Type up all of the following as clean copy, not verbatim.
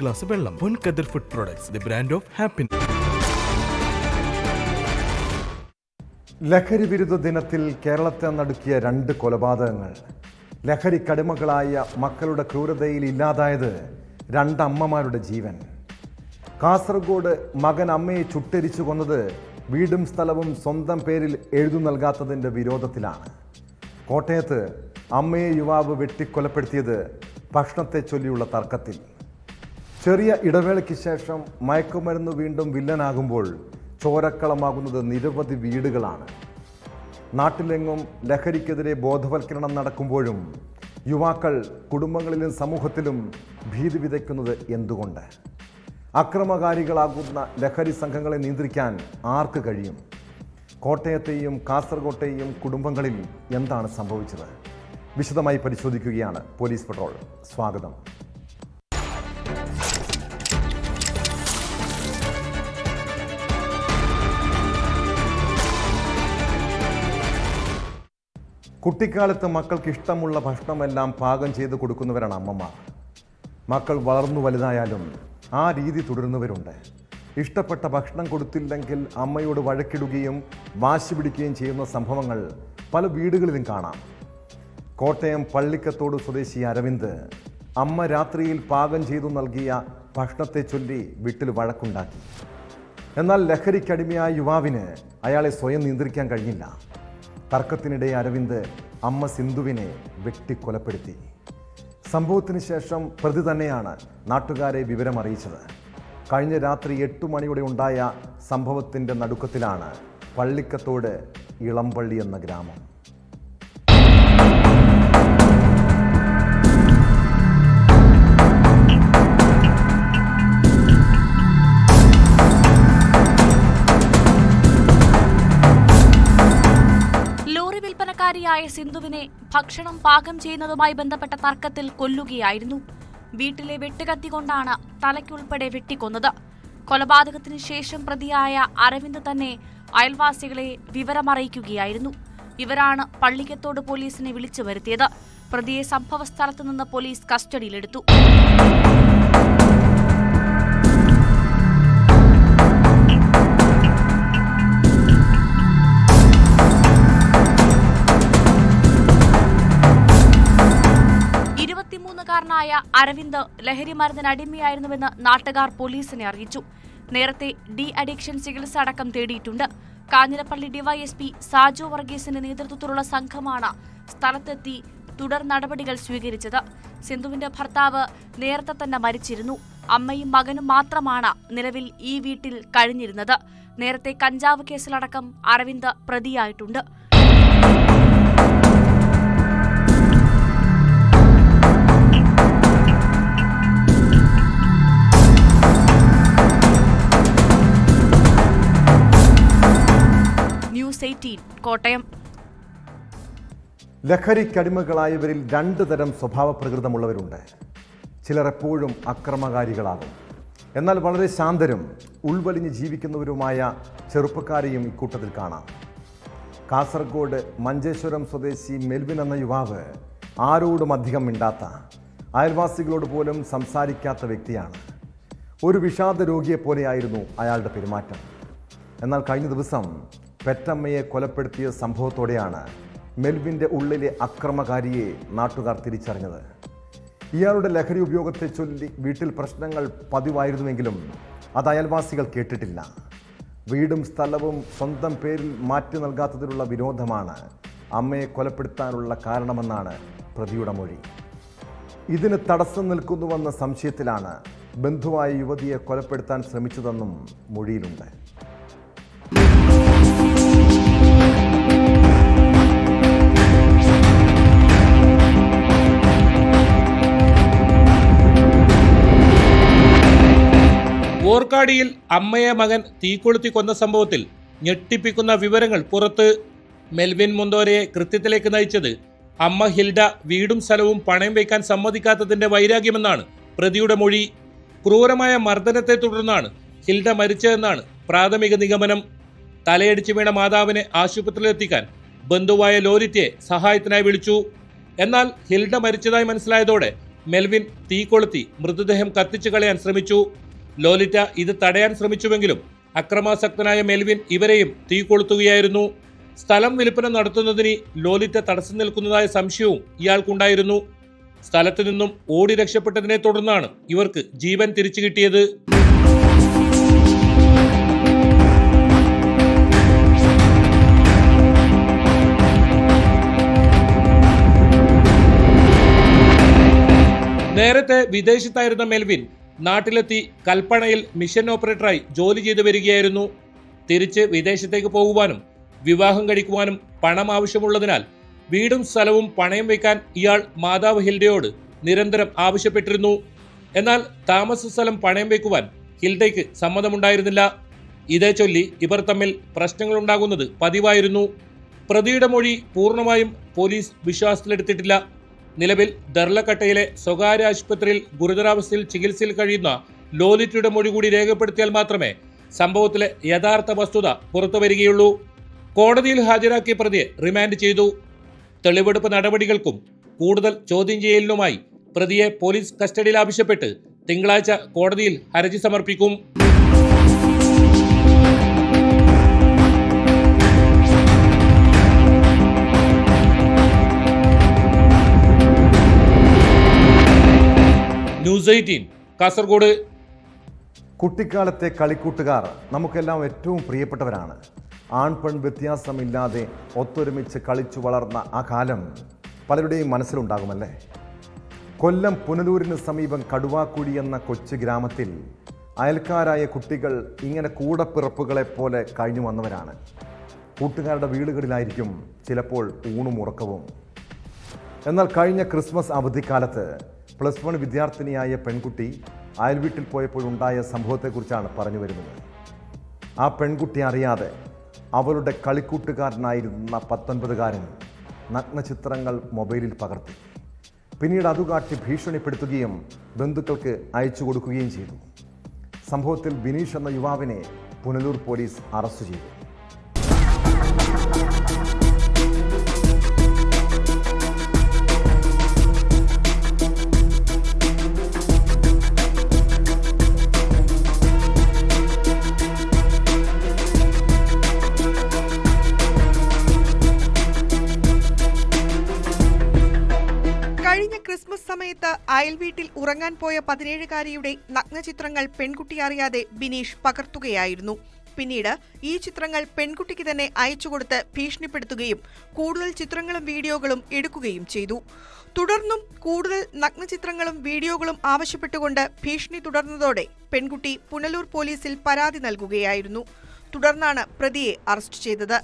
Glass വെള്ളം. Ponkathir food products, the brand of happiness. ലഹരി വിരുദ്ധ ദിനത്തിൽ കേരളത്തെ നടുക്കിയ 2 കൊലപാതകങ്ങൾ. ലഹരിക്കടിമകളായ മക്കളുടെ ക്രൂരതയിൽ ഇല്ലാതായത് 2 അമ്മമാരുടെ ജീവൻ. കാസർഗോഡ് മകൻ അമ്മയെ ചുട്ടെരിച്ചു കൊന്നത് വീടും സ്ഥലവും സ്വന്തം പേരിൽ എഴുതി നൽകാത്തതിൻ്റെ വിരോധത്തിലാണ്. കോട്ടയത്ത് അമ്മയെ യുവാവ് വെട്ടിക്കൊലപ്പെടുത്തിയത് ഭക്ഷണത്തെ ചൊല്ലിയുള്ള തർക്കത്തിൽ. ചെറിയ ഇടവേളയ്ക്ക് ശേഷം മയക്കുമരുന്ന് വീണ്ടും വില്ലനാകുമ്പോൾ ചോരക്കളമാകുന്നത് നിരവധി വീടുകളാണ്. നാട്ടിലെങ്ങും ലഹരിക്കെതിരെ ബോധവൽക്കരണം നടക്കുമ്പോഴും യുവാക്കൾ കുടുംബങ്ങളിലും സമൂഹത്തിലും ഭീതി വിതയ്ക്കുന്നത് എന്തുകൊണ്ട്? അക്രമകാരികളാകുന്ന ലഹരി സംഘങ്ങളെ നിയന്ത്രിക്കാൻ ആർക്ക് കഴിയും? കോട്ടയത്തെയും കാസർകോട്ടെയും കുടുംബങ്ങളിൽ എന്താണ് സംഭവിച്ചത്? വിശദമായി പരിശോധിക്കുകയാണ് പോലീസ് പട്രോൾ. സ്വാഗതം. കുട്ടിക്കാലത്ത് മക്കൾക്ക് ഇഷ്ടമുള്ള ഭക്ഷണമെല്ലാം പാകം ചെയ്ത് കൊടുക്കുന്നവരാണ് അമ്മമാർ. മക്കൾ വളർന്നു വലുതായാലും ആ രീതി തുടരുന്നവരുണ്ട്. ഇഷ്ടപ്പെട്ട ഭക്ഷണം കൊടുത്തില്ലെങ്കിൽ അമ്മയോട് വഴക്കിടുകയും വാശി പിടിക്കുകയും ചെയ്യുന്ന സംഭവങ്ങൾ പല വീടുകളിലും കാണാം. കോട്ടയം പള്ളിക്കത്തോട് സ്വദേശി അരവിന്ദ് അമ്മ രാത്രിയിൽ പാകം ചെയ്തു നൽകിയ ഭക്ഷണത്തെ ചൊല്ലി വീട്ടിൽ വഴക്കുണ്ടാക്കി. എന്നാൽ ലഹരിക്കടിമയായ യുവാവിന് അയാളെ സ്വയം നിയന്ത്രിക്കാൻ കഴിഞ്ഞില്ല. തർക്കത്തിനിടെ അരവിന്ദ് അമ്മ സിന്ധുവിനെ വെട്ടിക്കൊലപ്പെടുത്തി. സംഭവത്തിന് ശേഷം പ്രതി തന്നെയാണ് നാട്ടുകാരെ വിവരം അറിയിച്ചത്. കഴിഞ്ഞ രാത്രി 8 മണിയോടെ ഉണ്ടായ സംഭവത്തിൻ്റെ നടുക്കത്തിലാണ് പള്ളിക്കത്തോട് ഇളമ്പള്ളി എന്ന ഗ്രാമം. ായ സിന്ധുവിനെ ഭക്ഷണം പാകം ചെയ്യുന്നതുമായി ബന്ധപ്പെട്ട തർക്കത്തിൽ കൊല്ലുകയായിരുന്നു. വീട്ടിലെ വെട്ടുകത്തി കൊണ്ടാണ് തലയ്ക്കുൾപ്പെടെ വെട്ടിക്കൊന്നത്. കൊലപാതകത്തിന് ശേഷം പ്രതിയായ അരവിന്ദ് തന്നെ അയൽവാസികളെ വിവരമറിയിക്കുകയായിരുന്നു. ഇവരാണ് പള്ളിക്കത്തോട് പോലീസിനെ വിളിച്ചു വരുത്തിയത്. പ്രതിയെ സംഭവസ്ഥലത്ത് നിന്ന് പോലീസ് കസ്റ്റഡിയിലെടുത്തു. ായ അരവിന്ദ് ലഹരി മരുന്നിന് അടിമയായിരുന്നുവെന്ന് നാട്ടുകാർ പോലീസിനെ അറിയിച്ചു. നേരത്തെ ഡി അഡിക്ഷൻ ചികിത്സ അടക്കം തേടിയിട്ടുണ്ട്. കാഞ്ഞിരപ്പള്ളി ഡിവൈഎസ്പി സാജു വർഗീസിന്റെ നേതൃത്വത്തിലുള്ള സംഘമാണ് സ്ഥലത്തെത്തി തുടർ നടപടികൾ സ്വീകരിച്ചത്. സിന്ധുവിന്റെ ഭർത്താവ് നേരത്തെ തന്നെ മരിച്ചിരുന്നു. അമ്മയും മകനും മാത്രമാണ് നിലവിൽ ഈ വീട്ടിൽ കഴിഞ്ഞിരുന്നത്. നേരത്തെ കഞ്ചാവ് കേസിലടക്കം അരവിന്ദ് പ്രതിയായിട്ടുണ്ട്. കോട്ടയം. ലഹരിക്കടിമകളായവരിൽ 2 തരം സ്വഭാവ പ്രകൃതമുള്ളവരുണ്ട്. ചിലർ എപ്പോഴും അക്രമകാരികളാകും. എന്നാൽ വളരെ ശാന്തരും ഉൾവലിഞ്ഞ് ജീവിക്കുന്നവരുമായ ചെറുപ്പക്കാരെയും ഇക്കൂട്ടത്തിൽ കാണാം. കാസർഗോഡ് മഞ്ചേശ്വരം സ്വദേശി മെൽവിൻ എന്ന യുവാവ് ആരോടും അധികം മിണ്ടാത്ത, അയൽവാസികളോട് പോലും സംസാരിക്കാത്ത വ്യക്തിയാണ്. ഒരു വിഷാദ രോഗിയെപ്പോലെയായിരുന്നു അയാളുടെ പെരുമാറ്റം. എന്നാൽ കഴിഞ്ഞ ദിവസം പെറ്റമ്മയെ കൊലപ്പെടുത്തിയ സംഭവത്തോടെയാണ് മെൽവിൻ്റെ ഉള്ളിലെ അക്രമകാരിയെ നാട്ടുകാർ തിരിച്ചറിഞ്ഞത്. ഇയാളുടെ ലഹരി ഉപയോഗത്തെ ചൊല്ലി വീട്ടിൽ പ്രശ്നങ്ങൾ പതിവായിരുന്നുവെങ്കിലും അത് അയൽവാസികൾ കേട്ടിട്ടില്ല. വീടും സ്ഥലവും സ്വന്തം പേരിൽ മാറ്റി നൽകാത്തതിലുള്ള വിരോധമാണ് അമ്മയെ കൊലപ്പെടുത്താനുള്ള കാരണമെന്നാണ് പ്രതിയുടെ മൊഴി. ഇതിന് തടസ്സം നിൽക്കുന്നുവെന്ന സംശയത്തിലാണ് ബന്ധുവായ യുവതിയെ കൊലപ്പെടുത്താൻ ശ്രമിച്ചതെന്നും മൊഴിയിലുണ്ട്. ഓർക്കാടിയിൽ അമ്മയെ മകൻ തീകൊളുത്തി കൊന്ന സംഭവത്തിൽ ഞെട്ടിപ്പിക്കുന്ന വിവരങ്ങൾ പുറത്ത്. മെൽവിൻ മുന്തോരയെ കൃത്യത്തിലേക്ക് നയിച്ചത് അമ്മ ഹിൽഡ വീടും സ്ഥലവും പണയം വയ്ക്കാൻ സമ്മതിക്കാത്തതിന്റെ വൈരാഗ്യമെന്നാണ് പ്രതിയുടെ മൊഴി. ക്രൂരമായ മർദ്ദനത്തെ തുടർന്നാണ് ഹിൽഡ മരിച്ചതെന്നാണ് പ്രാഥമിക നിഗമനം. തലയടിച്ചു വീണ മാതാവിനെ ആശുപത്രിയിലെത്തിക്കാൻ ബന്ധുവായ ലോലിറ്റയെ സഹായത്തിനായി വിളിച്ചു. എന്നാൽ ഹിൽഡ മരിച്ചതായി മനസ്സിലായതോടെ മെൽവിൻ തീ കൊളുത്തി മൃതദേഹം കത്തിച്ചു കളയാൻ ശ്രമിച്ചു. ലോലിറ്റ ഇത് തടയാൻ ശ്രമിച്ചുവെങ്കിലും അക്രമാസക്തനായ മെൽവിൻ ഇവരെയും തീ കൊളുത്തുകയായിരുന്നു. സ്ഥലം വിൽപ്പന നടത്തുന്നതിന് ലോലിറ്റ തടസ്സം നിൽക്കുന്നതായ സംശയവും ഇയാൾക്കുണ്ടായിരുന്നു. സ്ഥലത്തു നിന്നും ഓടി രക്ഷപ്പെട്ടതിനെ തുടർന്നാണ് ഇവർക്ക് ജീവൻ തിരിച്ചു കിട്ടിയത്. നേരത്തെ വിദേശത്തായിരുന്ന മെൽവിൻ നാട്ടിലെത്തി കൽപ്പണയിൽ മിഷൻ ഓപ്പറേറ്ററായി ജോലി ചെയ്തു വരികയായിരുന്നു. തിരിച്ച് വിദേശത്തേക്ക് പോകുവാനും വിവാഹം കഴിക്കുവാനും പണം ആവശ്യമുള്ളതിനാൽ വീടും സ്ഥലവും പണയം വയ്ക്കാൻ ഇയാൾ മാതാവ് ഹിൽഡയോട് നിരന്തരം ആവശ്യപ്പെട്ടിരുന്നു. എന്നാൽ താമസ സ്ഥലം പണയം വയ്ക്കുവാൻ ഹിൽഡയ്ക്ക് സമ്മതമുണ്ടായിരുന്നില്ല. ഇതേ ചൊല്ലി ഇവർ തമ്മിൽ പ്രശ്നങ്ങളുണ്ടാകുന്നത് പതിവായിരുന്നു. പ്രതിയുടെ മൊഴി പൂർണ്ണമായും പോലീസ് വിശ്വാസത്തിലെടുത്തിട്ടില്ല. നിലവിൽ ദർലക്കട്ടയിലെ സ്വകാര്യ ആശുപത്രിയിൽ ഗുരുതരാവസ്ഥയിൽ ചികിത്സയിൽ കഴിയുന്ന ലോലിറ്റയുടെ മൊഴി കൂടി രേഖപ്പെടുത്തിയാൽ മാത്രമേ സംഭവത്തിലെ യഥാർത്ഥ വസ്തുത പുറത്തുവരികയുള്ളൂ. കോടതിയിൽ ഹാജരാക്കിയ പ്രതിയെ റിമാൻഡ് ചെയ്തു. തെളിവെടുപ്പ് നടപടികൾക്കും കൂടുതൽ ചോദ്യം ചെയ്യലിനുമായി പ്രതിയെ പോലീസ് കസ്റ്റഡിയിൽ ആവശ്യപ്പെട്ട് തിങ്കളാഴ്ച കോടതിയിൽ ഹർജി സമർപ്പിക്കും. ന്യൂസ് 18 കാസർഗോഡ്. കുട്ടിക്കാലത്തെ കളിക്കൂട്ടുകാർ നമുക്കെല്ലാം ഏറ്റവും പ്രിയപ്പെട്ടവരാണ്. ആൺപെൺ വ്യത്യാസമില്ലാതെ ഒത്തൊരുമിച്ച് കളിച്ചു വളർന്ന ആ കാലം പലരുടെയും മനസ്സിലുണ്ടാകുമല്ലേ. കൊല്ലം പുനലൂരിന് സമീപം കടുവാക്കുഴി എന്ന കൊച്ചു ഗ്രാമത്തിൽ അയൽക്കാരായ കുട്ടികൾ ഇങ്ങനെ കൂടപ്പിറപ്പുകളെപ്പോലെ കഴിഞ്ഞു വന്നവരാണ്. കൂട്ടുകാരുടെ വീടുകളിലായിരിക്കും ചിലപ്പോൾ ഊണും ഉറക്കവും. എന്നാൽ കഴിഞ്ഞ ക്രിസ്മസ് അവധിക്കാലത്ത് +1 വിദ്യാർത്ഥിനിയായ പെൺകുട്ടി അയൽവീട്ടിൽ പോയപ്പോഴുണ്ടായ സംഭവത്തെക്കുറിച്ചാണ് പറഞ്ഞു വരുന്നത്. ആ പെൺകുട്ടി അറിയാതെ അവളുടെ കളിക്കൂട്ടുകാരനായിരുന്ന 19-കാരൻ നഗ്നചിത്രങ്ങൾ മൊബൈലിൽ പകർത്തി. പിന്നീട് അതുകാട്ടി ഭീഷണിപ്പെടുത്തുകയും ബന്ധുക്കൾക്ക് അയച്ചു കൊടുക്കുകയും ചെയ്തു. സംഭവത്തിൽ ബിനീഷ് എന്ന യുവാവിനെ പുനലൂർ പോലീസ് അറസ്റ്റ് ചെയ്തു. കഴിഞ്ഞ ക്രിസ്മസ് സമയത്ത് അയൽവീട്ടിൽ ഉറങ്ങാൻ പോയ 17-കാരിയുടെ നഗ്നചിത്രങ്ങൾ പെൺകുട്ടി അറിയാതെ ബിനീഷ് പകർത്തുകയായിരുന്നു. പിന്നീട് ഈ ചിത്രങ്ങൾ പെൺകുട്ടിക്ക് തന്നെ അയച്ചുകൊടുത്ത് ഭീഷണിപ്പെടുത്തുകയും കൂടുതൽ ചിത്രങ്ങളും വീഡിയോകളും എടുക്കുകയും ചെയ്തു. തുടർന്നും കൂടുതൽ നഗ്നചിത്രങ്ങളും വീഡിയോകളും ആവശ്യപ്പെട്ടുകൊണ്ട് ഭീഷണി തുടർന്നതോടെ പെൺകുട്ടി പുനലൂർ പോലീസിൽ പരാതി നൽകുകയായിരുന്നു. തുടർന്നാണ് പ്രതിയെ അറസ്റ്റ് ചെയ്തത്.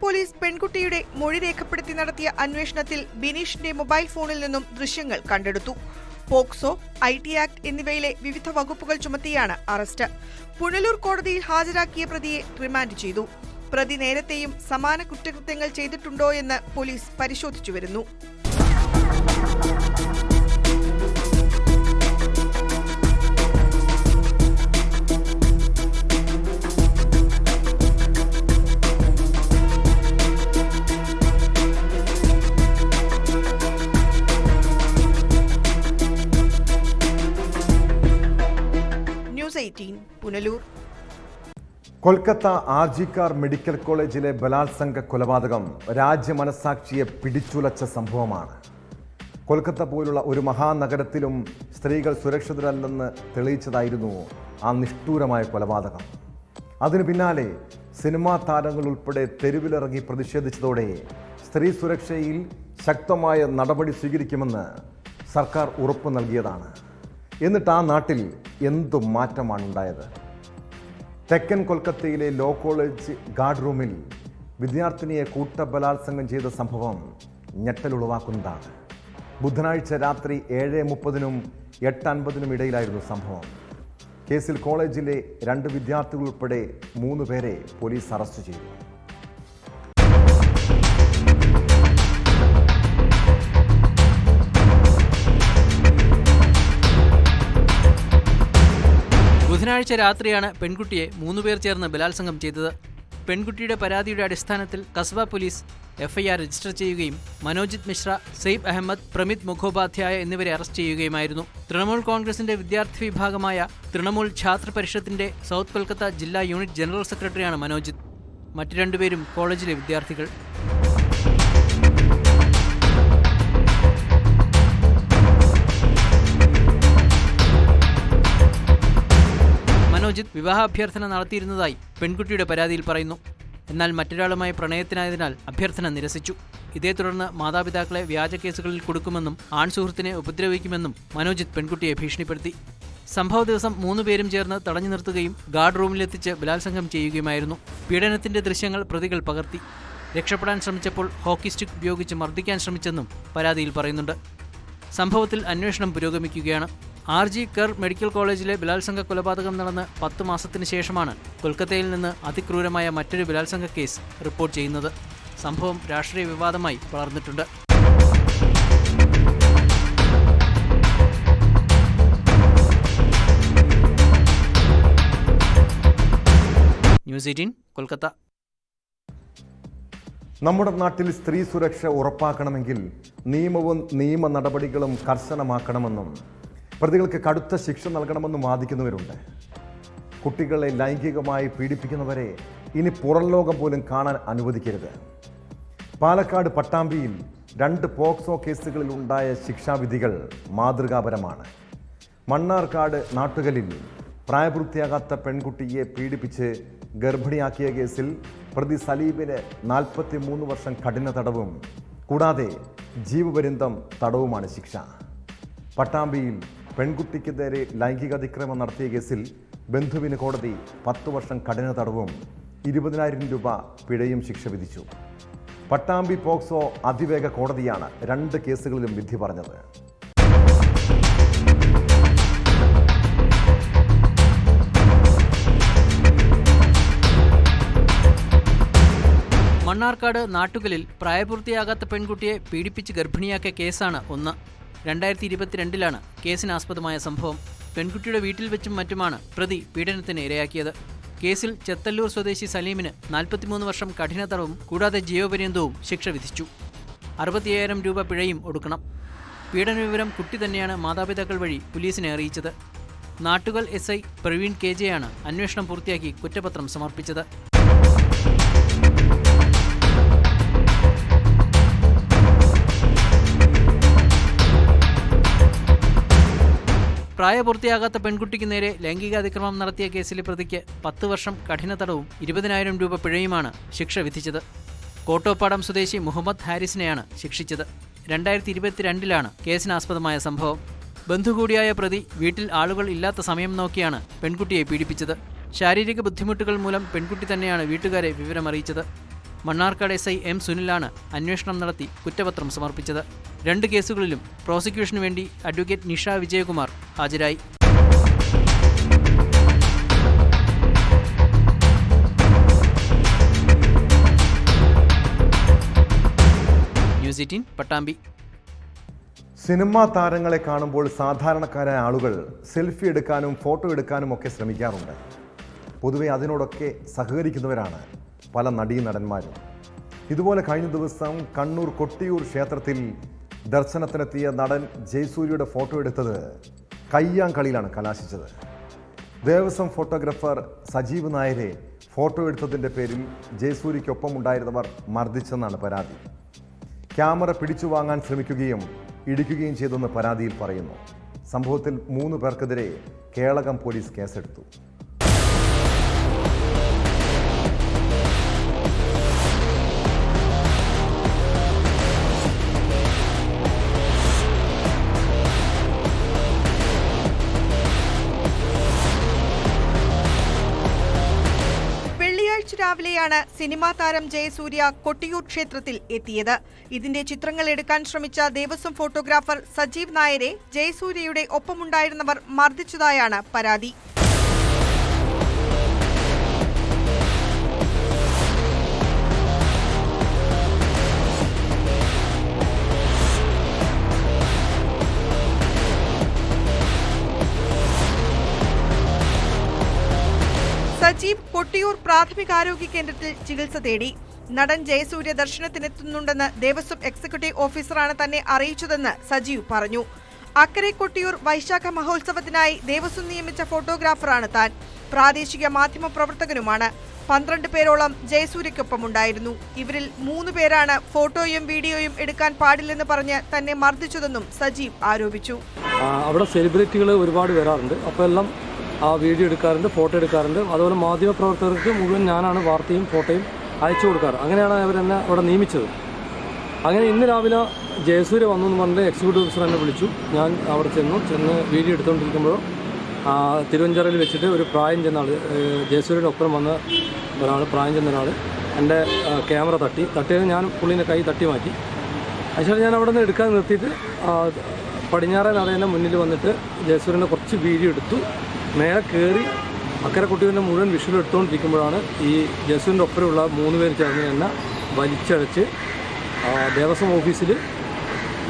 പോലീസ് പെൺകുട്ടിയുടെ മൊഴി രേഖപ്പെടുത്തി നടത്തിയ അന്വേഷണത്തിൽ ബിനീഷിന്റെ മൊബൈൽ ഫോണിൽ നിന്നും ദൃശ്യങ്ങൾ കണ്ടെടുത്തു. പോക്സോ, IT ആക്ട് എന്നിവയിലെ വിവിധ വകുപ്പുകൾ ചുമത്തിയാണ് അറസ്റ്റ്. പുനലൂർ കോടതിയിൽ ഹാജരാക്കിയ പ്രതിയെ റിമാൻഡ് ചെയ്തു. പ്രതി നേരത്തെയും സമാന കുറ്റകൃത്യങ്ങൾ ചെയ്തിട്ടുണ്ടോ എന്ന് പോലീസ് പരിശോധിച്ചു വരുന്നു. ന്യൂസ് 18 പുനലൂർ. കൊൽക്കത്ത ആർജിക്കാർ മെഡിക്കൽ കോളേജിലെ ബലാത്സംഗ കൊലപാതകം രാജ്യമനസാക്ഷിയെ പിടിച്ചുലച്ച സംഭവമാണ്. കൊൽക്കത്ത പോലുള്ള ഒരു മഹാനഗരത്തിലും സ്ത്രീകൾ സുരക്ഷിതരല്ലെന്ന് തെളിയിച്ചതായിരുന്നു ആ നിഷ്ഠൂരമായ കൊലപാതകം. അതിനു പിന്നാലെ സിനിമാ താരങ്ങൾ ഉൾപ്പെടെ തെരുവിലിറങ്ങി പ്രതിഷേധിച്ചതോടെ സ്ത്രീ സുരക്ഷയിൽ ശക്തമായ നടപടി സ്വീകരിക്കുമെന്ന് സർക്കാർ ഉറപ്പ് നൽകിയതാണ്. എന്നിട്ട് ആ നാട്ടിൽ എന്തു മാറ്റമാണ് ഉണ്ടായത്? തെക്കൻ കൊൽക്കത്തയിലെ ലോ കോളേജ് ഗാർഡ് റൂമിൽ വിദ്യാർത്ഥിനിയെ കൂട്ടബലാത്സംഗം ചെയ്ത സംഭവം ഞെട്ടലുളവാക്കുന്നതാണ്. ബുധനാഴ്ച രാത്രി 7:30-നും 8:50-നും ഇടയിലായിരുന്നു സംഭവം. കേസിൽ കോളേജിലെ 2 വിദ്യാർത്ഥികൾ ഉൾപ്പെടെ 3 പേരെ പോലീസ് അറസ്റ്റ് ചെയ്തു. ബുധനാഴ്ച രാത്രിയാണ് പെൺകുട്ടിയെ 3 പേർ ചേർന്ന് ബലാത്സംഗം ചെയ്തത്. പെൺകുട്ടിയുടെ പരാതിയുടെ അടിസ്ഥാനത്തിൽ കസ്ബ പോലീസ് FIR രജിസ്റ്റർ ചെയ്യുകയും മനോജിത് മിശ്ര, സെയ്ബ് അഹമ്മദ്, പ്രമിത് മുഖോപാധ്യായ എന്നിവരെ അറസ്റ്റ് ചെയ്യുകയുമായിരുന്നു. തൃണമൂൽ കോൺഗ്രസിന്റെ വിദ്യാർത്ഥി വിഭാഗമായ തൃണമൂൽ ഛാത്ര പരിഷത്തിന്റെ സൗത്ത് കൊൽക്കത്ത ജില്ലാ യൂണിറ്റ് ജനറൽ സെക്രട്ടറിയാണ് മനോജിത്. മറ്റു 2 പേരും കോളേജിലെ വിദ്യാർത്ഥികൾ. മനോജിത് വിവാഹാഭ്യർത്ഥന നടത്തിയിരുന്നതായി പെൺകുട്ടിയുടെ പരാതിയിൽ പറയുന്നു. എന്നാൽ മറ്റൊരാളുമായി പ്രണയത്തിനായതിനാൽ അഭ്യർത്ഥന നിരസിച്ചു. ഇതേ തുടർന്ന് മാതാപിതാക്കളെ വ്യാജ കേസുകളിൽ കൊടുക്കുമെന്നും ആൺസുഹൃത്തിനെ ഉപദ്രവിക്കുമെന്നും മനോജിത് പെൺകുട്ടിയെ ഭീഷണിപ്പെടുത്തി. സംഭവ ദിവസം 3 പേരും ചേർന്ന് തടഞ്ഞു നിർത്തുകയും ഗാർഡ് റൂമിലെത്തിച്ച് ബലാത്സംഗം ചെയ്യുകയുമായിരുന്നു. പീഡനത്തിന്റെ ദൃശ്യങ്ങൾ പ്രതികൾ പകർത്തി. രക്ഷപ്പെടാൻ ശ്രമിച്ചപ്പോൾ ഹോക്കി സ്റ്റിക്ക് ഉപയോഗിച്ച് മർദ്ദിക്കാൻ ശ്രമിച്ചെന്നും പരാതിയിൽ പറയുന്നുണ്ട്. സംഭവത്തിൽ അന്വേഷണം പുരോഗമിക്കുകയാണ്. RG കർ മെഡിക്കൽ കോളേജിലെ ബലാത്സംഗ കൊലപാതകം നടന്ന് 10 മാസത്തിന് ശേഷമാണ് കൊൽക്കത്തയിൽ നിന്ന് അതിക്രൂരമായ മറ്റൊരു ബലാത്സംഗ കേസ് റിപ്പോർട്ട് ചെയ്യുന്നത്. സംഭവം രാഷ്ട്രീയ വിവാദമായി വളർന്നിട്ടുണ്ട്. ന്യൂസ് 18 കൊൽക്കത്ത. നമ്മുടെ നാട്ടിൽ സ്ത്രീ സുരക്ഷ ഉറപ്പാക്കണമെങ്കിൽ നിയമവും നിയമ നടപടികളും കർശനമാക്കണമെന്നും പ്രതികൾക്ക് കടുത്ത ശിക്ഷ നൽകണമെന്നും വാദിക്കുന്നവരുണ്ട്. കുട്ടികളെ ലൈംഗികമായി പീഡിപ്പിക്കുന്നവരെ ഇനി പുറം ലോകം പോലും കാണാൻ അനുവദിക്കരുത്. പാലക്കാട് പട്ടാമ്പിയിൽ 2 പോക്സോ കേസുകളിൽ ഉണ്ടായ ശിക്ഷാവിധികൾ മാതൃകാപരമാണ്. മണ്ണാർക്കാട് നാട്ടുകലിൽ പ്രായപൂർത്തിയാകാത്ത പെൺകുട്ടിയെ പീഡിപ്പിച്ച് ഗർഭിണിയാക്കിയ കേസിൽ പ്രതി സലീബിന് 43 വർഷം കഠിന തടവും കൂടാതെ ജീവപര്യന്തം തടവുമാണ് ശിക്ഷ. പട്ടാമ്പിയിൽ പെൺകുട്ടിക്കെതിരെ ലൈംഗിക അതിക്രമം നടത്തിയ കേസിൽ ബന്ധുവിന് കോടതി 10 വർഷം കഠിന തടവും 20,000 രൂപ പിഴയും ശിക്ഷ വിധിച്ചു. പട്ടാമ്പി പോക്സോ അതിവേഗ കോടതിയാണ് 2 കേസുകളിലും വിധി പറഞ്ഞത്. മണ്ണാർക്കാട് നാട്ടുകലിൽ പ്രായപൂർത്തിയാകാത്ത പെൺകുട്ടിയെ പീഡിപ്പിച്ച് ഗർഭിണിയാക്കിയ കേസാണ് ഒന്ന്. 2022 കേസിനാസ്പദമായ സംഭവം. പെൺകുട്ടിയുടെ വീട്ടിൽ വെച്ചും മറ്റുമാണ് പ്രതി പീഡനത്തിന് ഇരയാക്കിയത്. കേസിൽ ചെത്തല്ലൂർ സ്വദേശി സലീമിന് 43 വർഷം കഠിന തടവും കൂടാതെ ജീവപര്യന്തവും ശിക്ഷ വിധിച്ചു. 65,000 രൂപ പിഴയും ഒടുക്കണം. പീഡന വിവരം കുട്ടി തന്നെയാണ് മാതാപിതാക്കൾ വഴി പോലീസിനെ അറിയിച്ചത്. നാട്ടുകൽ SI പ്രവീൺ KJ ആണ് അന്വേഷണം പൂർത്തിയാക്കി കുറ്റപത്രം സമർപ്പിച്ചത്. പ്രായപൂർത്തിയാകാത്ത പെൺകുട്ടിക്ക് നേരെ ലൈംഗികാതിക്രമം നടത്തിയ കേസിലെ പ്രതിക്ക് 10 വർഷം കഠിന തടവും 20,000 രൂപ പിഴയുമാണ് ശിക്ഷ വിധിച്ചത്. കോട്ടോപ്പാടം സ്വദേശി മുഹമ്മദ് ഹാരിസിനെയാണ് ശിക്ഷിച്ചത്. 2022 കേസിനാസ്പദമായ സംഭവം. ബന്ധുകൂടിയായ പ്രതി വീട്ടിൽ ആളുകൾ ഇല്ലാത്ത സമയം നോക്കിയാണ് പെൺകുട്ടിയെ പീഡിപ്പിച്ചത്. ശാരീരിക ബുദ്ധിമുട്ടുകൾ മൂലം പെൺകുട്ടി തന്നെയാണ് വീട്ടുകാരെ വിവരമറിയിച്ചത്. മണ്ണാർക്കാട് SI M സുനിലാണ് അന്വേഷണം നടത്തി കുറ്റപത്രം സമർപ്പിച്ചത്. 2 കേസുകളിലും പ്രോസിക്യൂഷനു വേണ്ടി അഡ്വക്കേറ്റ് നിഷ വിജയകുമാർ ഹാജരായി. ന്യൂസ് 18 പട്ടാമ്പി. സിനിമാ താരങ്ങളെ കാണുമ്പോൾ സാധാരണക്കാരായ ആളുകൾ സെൽഫി എടുക്കാനും ഫോട്ടോ എടുക്കാനും ഒക്കെ ശ്രമിക്കാറുണ്ട്. പൊതുവെ അതിനോടൊക്കെ സഹകരിക്കുന്നവരാണ് പല നടീനടന്മാരും. ഇതുപോലെ കഴിഞ്ഞ ദിവസം കണ്ണൂർ കൊട്ടിയൂർ ക്ഷേത്രത്തിൽ ദർശനത്തിനെത്തിയ നടൻ ജയസൂര്യയുടെ ഫോട്ടോ എടുത്തത് കയ്യാങ്കളിയിലാണ് കലാശിച്ചത്. ദേവസ്വം ഫോട്ടോഗ്രാഫർ സജീവ് നായരെ ഫോട്ടോ എടുത്തതിൻ്റെ പേരിൽ ജയസൂര്യയ്ക്കൊപ്പം ഉണ്ടായിരുന്നവർ മർദ്ദിച്ചെന്നാണ് പരാതി. ക്യാമറ പിടിച്ചു വാങ്ങാൻ ശ്രമിക്കുകയും ഇടിക്കുകയും ചെയ്തെന്ന് പരാതിയിൽ പറയുന്നു. സംഭവത്തിൽ 3 പേർക്കെതിരെ കേളകം പോലീസ് കേസെടുത്തു. രാവിലെയാണ് സിനിമാ താരം ജയസൂര്യ കൊട്ടിയൂർ ക്ഷേത്രത്തിൽ എത്തിയത്. ഇതിന്റെ ചിത്രങ്ങൾ എടുക്കാൻ ശ്രമിച്ച ദേവസ്വം ഫോട്ടോഗ്രാഫർ സജീവ് നായരെ ജയസൂര്യയുടെ ഒപ്പമുണ്ടായിരുന്നവർ മർദ്ദിച്ചതായാണ് പരാതി. കൊട്ടിയൂർ പ്രാഥമികാരോഗ്യ കേന്ദ്രത്തിൽ ചികിത്സ തേടി. നടൻ ജയസൂര്യ ദർശനത്തിനെത്തുന്നുണ്ടെന്ന് ദേവസ്വം എക്സിക്യൂട്ടീവ് ഓഫീസറാണ് തന്നെ അറിയിച്ചതെന്ന് സജീവ് പറഞ്ഞു. അക്കരെ കൊട്ടിയൂർ വൈശാഖ മഹോത്സവത്തിനായി ദേവസ്വം നിയമിച്ച ഫോട്ടോഗ്രാഫറാണ് താൻ. പ്രാദേശിക മാധ്യമ പ്രവർത്തകനുമാണ്. 12 പേരോളം ജയസൂര്യയ്ക്കൊപ്പമുണ്ടായിരുന്നു. ഇവരിൽ 3 പേരാണ് ഫോട്ടോയും വീഡിയോയും എടുക്കാൻ പാടില്ലെന്ന് പറഞ്ഞ് തന്നെ മർദ്ദിച്ചതെന്നും സജീവ് ആരോപിച്ചു. അവിടെ സെലിബ്രിറ്റികൾ ഒരുപാട് വരാറുണ്ട്. അപ്പോൾ എല്ലാം വീഡിയോ എടുക്കാറുണ്ട്, ഫോട്ടോ എടുക്കാറുണ്ട്. അതുപോലെ മാധ്യമ പ്രവർത്തകർക്ക് മുഴുവൻ ഞാനാണ് വാർത്തയും ഫോട്ടോയും അയച്ചു കൊടുക്കാറ്. അങ്ങനെയാണ് അവരെന്നെ അവിടെ നിയമിച്ചത്. അങ്ങനെ ഇന്ന് രാവിലെ ജയസൂര്യ വന്നു എന്ന് പറഞ്ഞിട്ട് എക്സിക്യൂട്ടീവ് ഓഫീസർ എന്നെ വിളിച്ചു. ഞാൻ അവിടെ ചെന്ന് വീഡിയോ എടുത്തുകൊണ്ടിരിക്കുമ്പോൾ തിരുവഞ്ചാറയിൽ വെച്ചിട്ട് ഒരു പ്രായം ചെന്ന ആൾ, ജയസൂര്യയുടെ ഒപ്പം വന്ന ഒരാൾ, പ്രായം ചെന്ന ഒരാൾ എൻ്റെ ക്യാമറ തട്ടിയത് ഞാൻ പുള്ളിൻ്റെ കൈ തട്ടി മാറ്റി. അതിനുശേഷം ഞാൻ അവിടെ നിന്ന് എടുക്കാൻ നിർത്തിയിട്ട് പടിഞ്ഞാറേ നടേൻ്റെ മുന്നിൽ വന്നിട്ട് ജയസൂര്യൻ്റെ കുറച്ച് വീഡിയോ എടുത്തു. മേലെ കയറി അക്കരെ കുട്ടികളുടെ മുഴുവൻ വിഷ്വൽ എടുത്തുകൊണ്ടിരിക്കുമ്പോഴാണ് ഈ ജയസൂര്യൻ്റെ ഒപ്പമുള്ള 3 പേർ ചേർന്ന് എന്നെ വലിച്ചടച്ച് ദേവസ്വം ഓഫീസിൽ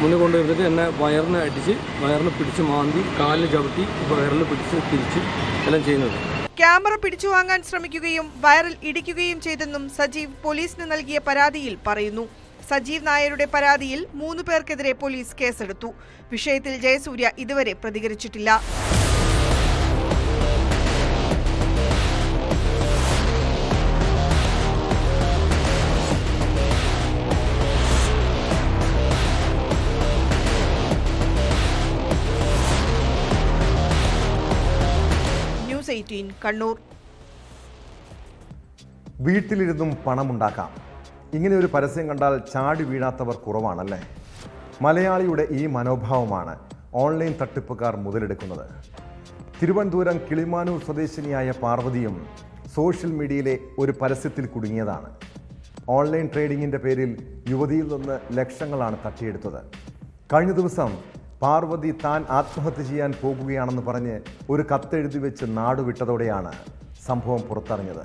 മുന്നിൽ കൊണ്ടുവരുന്നിട്ട് എന്നെ വയറിന് പിടിച്ച് മാന്തി, കാലിൽ ചവിട്ടി, വയറിൽ പിടിച്ച് തിരിച്ച് എല്ലാം ചെയ്യുന്നത്. ക്യാമറ പിടിച്ചു വാങ്ങാൻ ശ്രമിക്കുകയും വയറിൽ ഇടിക്കുകയും ചെയ്തെന്നും സജീവ് പോലീസിന് നൽകിയ പരാതിയിൽ പറയുന്നു. സജീവ് നായരുടെ പരാതിയിൽ 3 പേർക്കെതിരെ പോലീസ് കേസെടുത്തു. വിഷയത്തിൽ ജയസൂര്യ ഇതുവരെ പ്രതികരിച്ചിട്ടില്ല. ന്യൂസ് 18 കണ്ണൂർ. വീട്ടിലിരുന്നും പണമുണ്ടാക്കാം. ഇങ്ങനെ ഒരു പരസ്യം കണ്ടാൽ ചാടി വീഴാത്തവർ കുറവാണല്ലേ? മലയാളിയുടെ ഈ മനോഭാവമാണ് ഓൺലൈൻ തട്ടിപ്പുകാർ മുതലെടുക്കുന്നത്. തിരുവനന്തപുരം കിളിമാനൂർ സ്വദേശിനിയായ പാർവതിയും സോഷ്യൽ മീഡിയയിലെ ഒരു പരസ്യത്തിൽ കുടുങ്ങിയതാണ്. ഓൺലൈൻ ട്രേഡിങ്ങിൻ്റെ പേരിൽ യുവതിയിൽ നിന്ന് ലക്ഷങ്ങളാണ് തട്ടിയെടുത്തത്. കഴിഞ്ഞ ദിവസം പാർവതി താൻ ആത്മഹത്യ ചെയ്യാൻ പോകുകയാണെന്ന് പറഞ്ഞ് ഒരു കത്തെഴുതി വെച്ച് നാടുവിട്ടതോടെയാണ് സംഭവം പുറത്തറിഞ്ഞത്.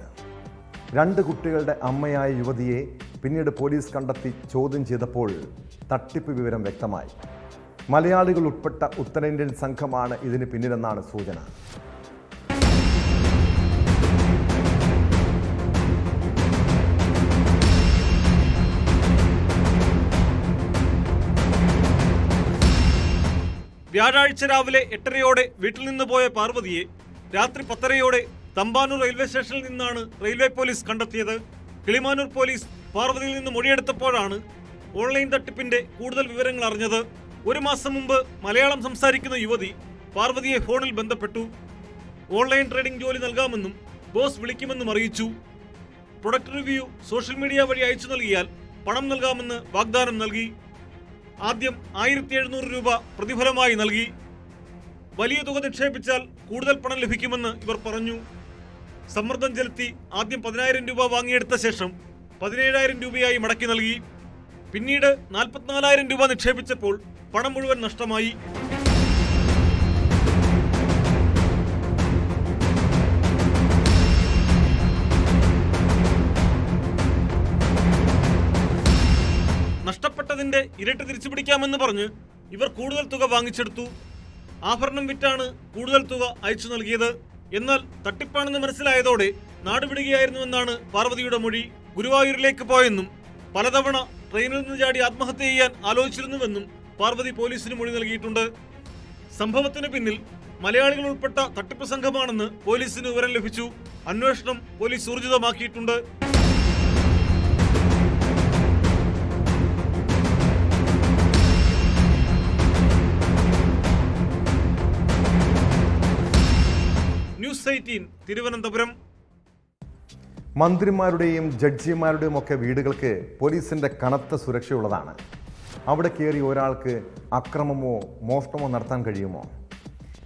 2 കുട്ടികളുടെ അമ്മയായ യുവതിയെ പിന്നീട് പോലീസ് കണ്ടെത്തി ചോദ്യം ചെയ്തപ്പോൾ തട്ടിപ്പ് വിവരം വ്യക്തമായി. മലയാളികൾ ഉൾപ്പെട്ട ഉത്തരേന്ത്യൻ സംഘമാണ് ഇതിന് പിന്നിലെന്നാണ് സൂചന. വ്യാഴാഴ്ച രാവിലെ 8:30യോടെ വീട്ടിൽ നിന്ന് പോയ പാർവതിയെ രാത്രി 10:30യോടെ തമ്പാനൂർ റെയിൽവേ സ്റ്റേഷനിൽ നിന്നാണ് റെയിൽവേ പോലീസ് കണ്ടെത്തിയത്. കിളിമാനൂർ പോലീസ് പാർവതിയിൽ നിന്ന് മൊഴിയെടുത്തപ്പോഴാണ് ഓൺലൈൻ തട്ടിപ്പിന്റെ കൂടുതൽ വിവരങ്ങൾ അറിഞ്ഞത്. 1 മാസം മുമ്പ് മലയാളം സംസാരിക്കുന്ന യുവതി പാർവതിയെ ഫോണിൽ ബന്ധപ്പെട്ടു. ഓൺലൈൻ ട്രേഡിംഗ് ജോലി നൽകാമെന്നും ബോസ് വിളിക്കുമെന്നും അറിയിച്ചു. പ്രൊഡക്റ്റ് റിവ്യൂ സോഷ്യൽ മീഡിയ വഴി അയച്ചു നൽകിയാൽ പണം നൽകാമെന്ന് വാഗ്ദാനം നൽകി. ആദ്യം 1700 രൂപ പ്രതിഫലമായി നൽകി. വലിയ തുക നിക്ഷേപിച്ചാൽ കൂടുതൽ പണം ലഭിക്കുമെന്ന് ഇവർ പറഞ്ഞു. സമ്മർദ്ദം ചെലുത്തി ആദ്യം 10,000 രൂപ വാങ്ങിയെടുത്ത ശേഷം 17,000 രൂപയായി മടക്കി നൽകി. പിന്നീട് 44,000 രൂപ നിക്ഷേപിച്ചപ്പോൾ പണം മുഴുവൻ നഷ്ടമായി. നഷ്ടപ്പെട്ടതിന്റെ ഇരട്ടി തിരിച്ചു പിടിക്കാമെന്ന് പറഞ്ഞ് ഇവർ കൂടുതൽ തുക വാങ്ങിച്ചെടുത്തു. ആഭരണം വിറ്റാണ് കൂടുതൽ തുക അയച്ചു നൽകിയത്. എന്നാൽ തട്ടിപ്പാണെന്ന് മനസ്സിലായതോടെ നാടുവിടുകയായിരുന്നുവെന്നാണ് പാർവതിയുടെ മൊഴി. ഗുരുവായൂരിലേക്ക് പോയെന്നും പലതവണ ട്രെയിനിൽ നിന്ന് ചാടി ആത്മഹത്യ ചെയ്യാൻ ആലോചിച്ചിരുന്നുവെന്നും പാർവതി പോലീസിന് മൊഴി നൽകിയിട്ടുണ്ട്. സംഭവത്തിന് പിന്നിൽ മലയാളികൾ ഉൾപ്പെട്ട തട്ടിപ്പ് സംഘമാണെന്ന് പോലീസിന് വിവരം ലഭിച്ചു. അന്വേഷണം പോലീസ് ഊർജിതമാക്കിയിട്ടുണ്ട്. ന്യൂസ് 18 തിരുവനന്തപുരം. മന്ത്രിമാരുടെയും ജഡ്ജിമാരുടെയും ഒക്കെ വീടുകൾക്ക് പോലീസിൻ്റെ കനത്ത സുരക്ഷയുള്ളതാണ്. അവിടെ കയറി ഒരാൾക്ക് അക്രമമോ മോഷണമോ നടത്താൻ കഴിയുമോ?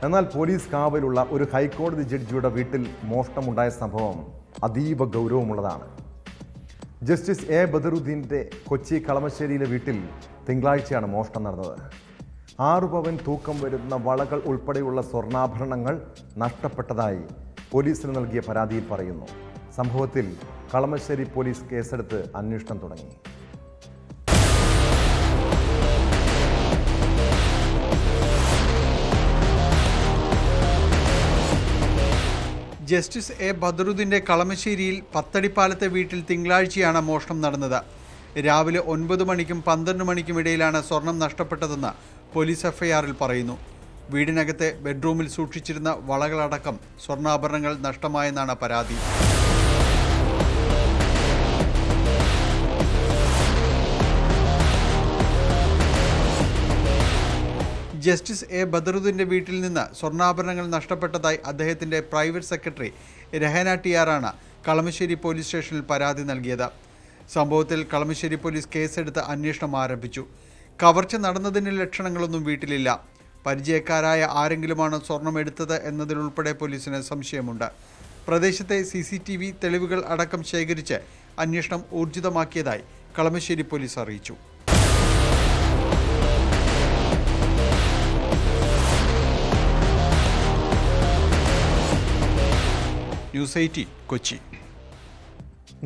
എന്നാൽ പോലീസ് കാവലുള്ള ഒരു ഹൈക്കോടതി ജഡ്ജിയുടെ വീട്ടിൽ മോഷണമുണ്ടായ സംഭവം അതീവ ഗൗരവമുള്ളതാണ്. ജസ്റ്റിസ് എ ബദറുദ്ദീൻ്റെ കൊച്ചി കളമശ്ശേരിയിലെ വീട്ടിൽ തിങ്കളാഴ്ചയാണ് മോഷണം നടന്നത്. 6 പവൻ തൂക്കം വരുന്ന വളകൾ ഉൾപ്പെടെയുള്ള സ്വർണ്ണാഭരണങ്ങൾ നഷ്ടപ്പെട്ടതായി പോലീസിന് നൽകിയ പരാതിയിൽ പറയുന്നു. സംഭവത്തിൽ കളമശ്ശേരി പോലീസ് കേസെടുത്ത് അന്വേഷണം തുടങ്ങി. ജസ്റ്റിസ് എ ബദറുദ്ദീന്റെ കളമശ്ശേരിയിൽ പത്തടിപ്പാലത്തെ വീട്ടിൽ തിങ്കളാഴ്ചയാണ് മോഷണം നടന്നത്. രാവിലെ 9 മണിക്കും 12 മണിക്കും ഇടയിലാണ് സ്വർണം നഷ്ടപ്പെട്ടതെന്ന് പോലീസ് എഫ്ഐആറിൽ പറയുന്നു. വീടിനകത്തെ ബെഡ്റൂമിൽ സൂക്ഷിച്ചിരുന്ന വളകളടക്കം സ്വർണ്ണാഭരണങ്ങൾ നഷ്ടമായെന്നാണ് പരാതി. ജസ്റ്റിസ് എ ബദറുദ്ദീന്റെ വീട്ടിൽ നിന്ന് സ്വർണ്ണാഭരണങ്ങൾ നഷ്ടപ്പെട്ടതായി അദ്ദേഹത്തിന്റെ പ്രൈവറ്റ് സെക്രട്ടറി രഹന TR ആണ് കളമശ്ശേരി പോലീസ് സ്റ്റേഷനിൽ പരാതി നൽകിയത്. സംഭവത്തിൽ കളമശ്ശേരി പോലീസ് കേസെടുത്ത് അന്വേഷണം ആരംഭിച്ചു. കവർച്ച നടന്നതിന് ലക്ഷണങ്ങളൊന്നും വീട്ടിലില്ല. പരിചയക്കാരായ ആരെങ്കിലുമാണ് സ്വർണം എടുത്തത് എന്നതിലുൾപ്പെടെ പോലീസിന് സംശയമുണ്ട്. പ്രദേശത്തെ CCTV തെളിവുകൾ അടക്കം ശേഖരിച്ച് അന്വേഷണം ഊർജിതമാക്കിയതായി കളമശ്ശേരി പോലീസ് അറിയിച്ചു. ന്യൂസ് 18 കൊച്ചി.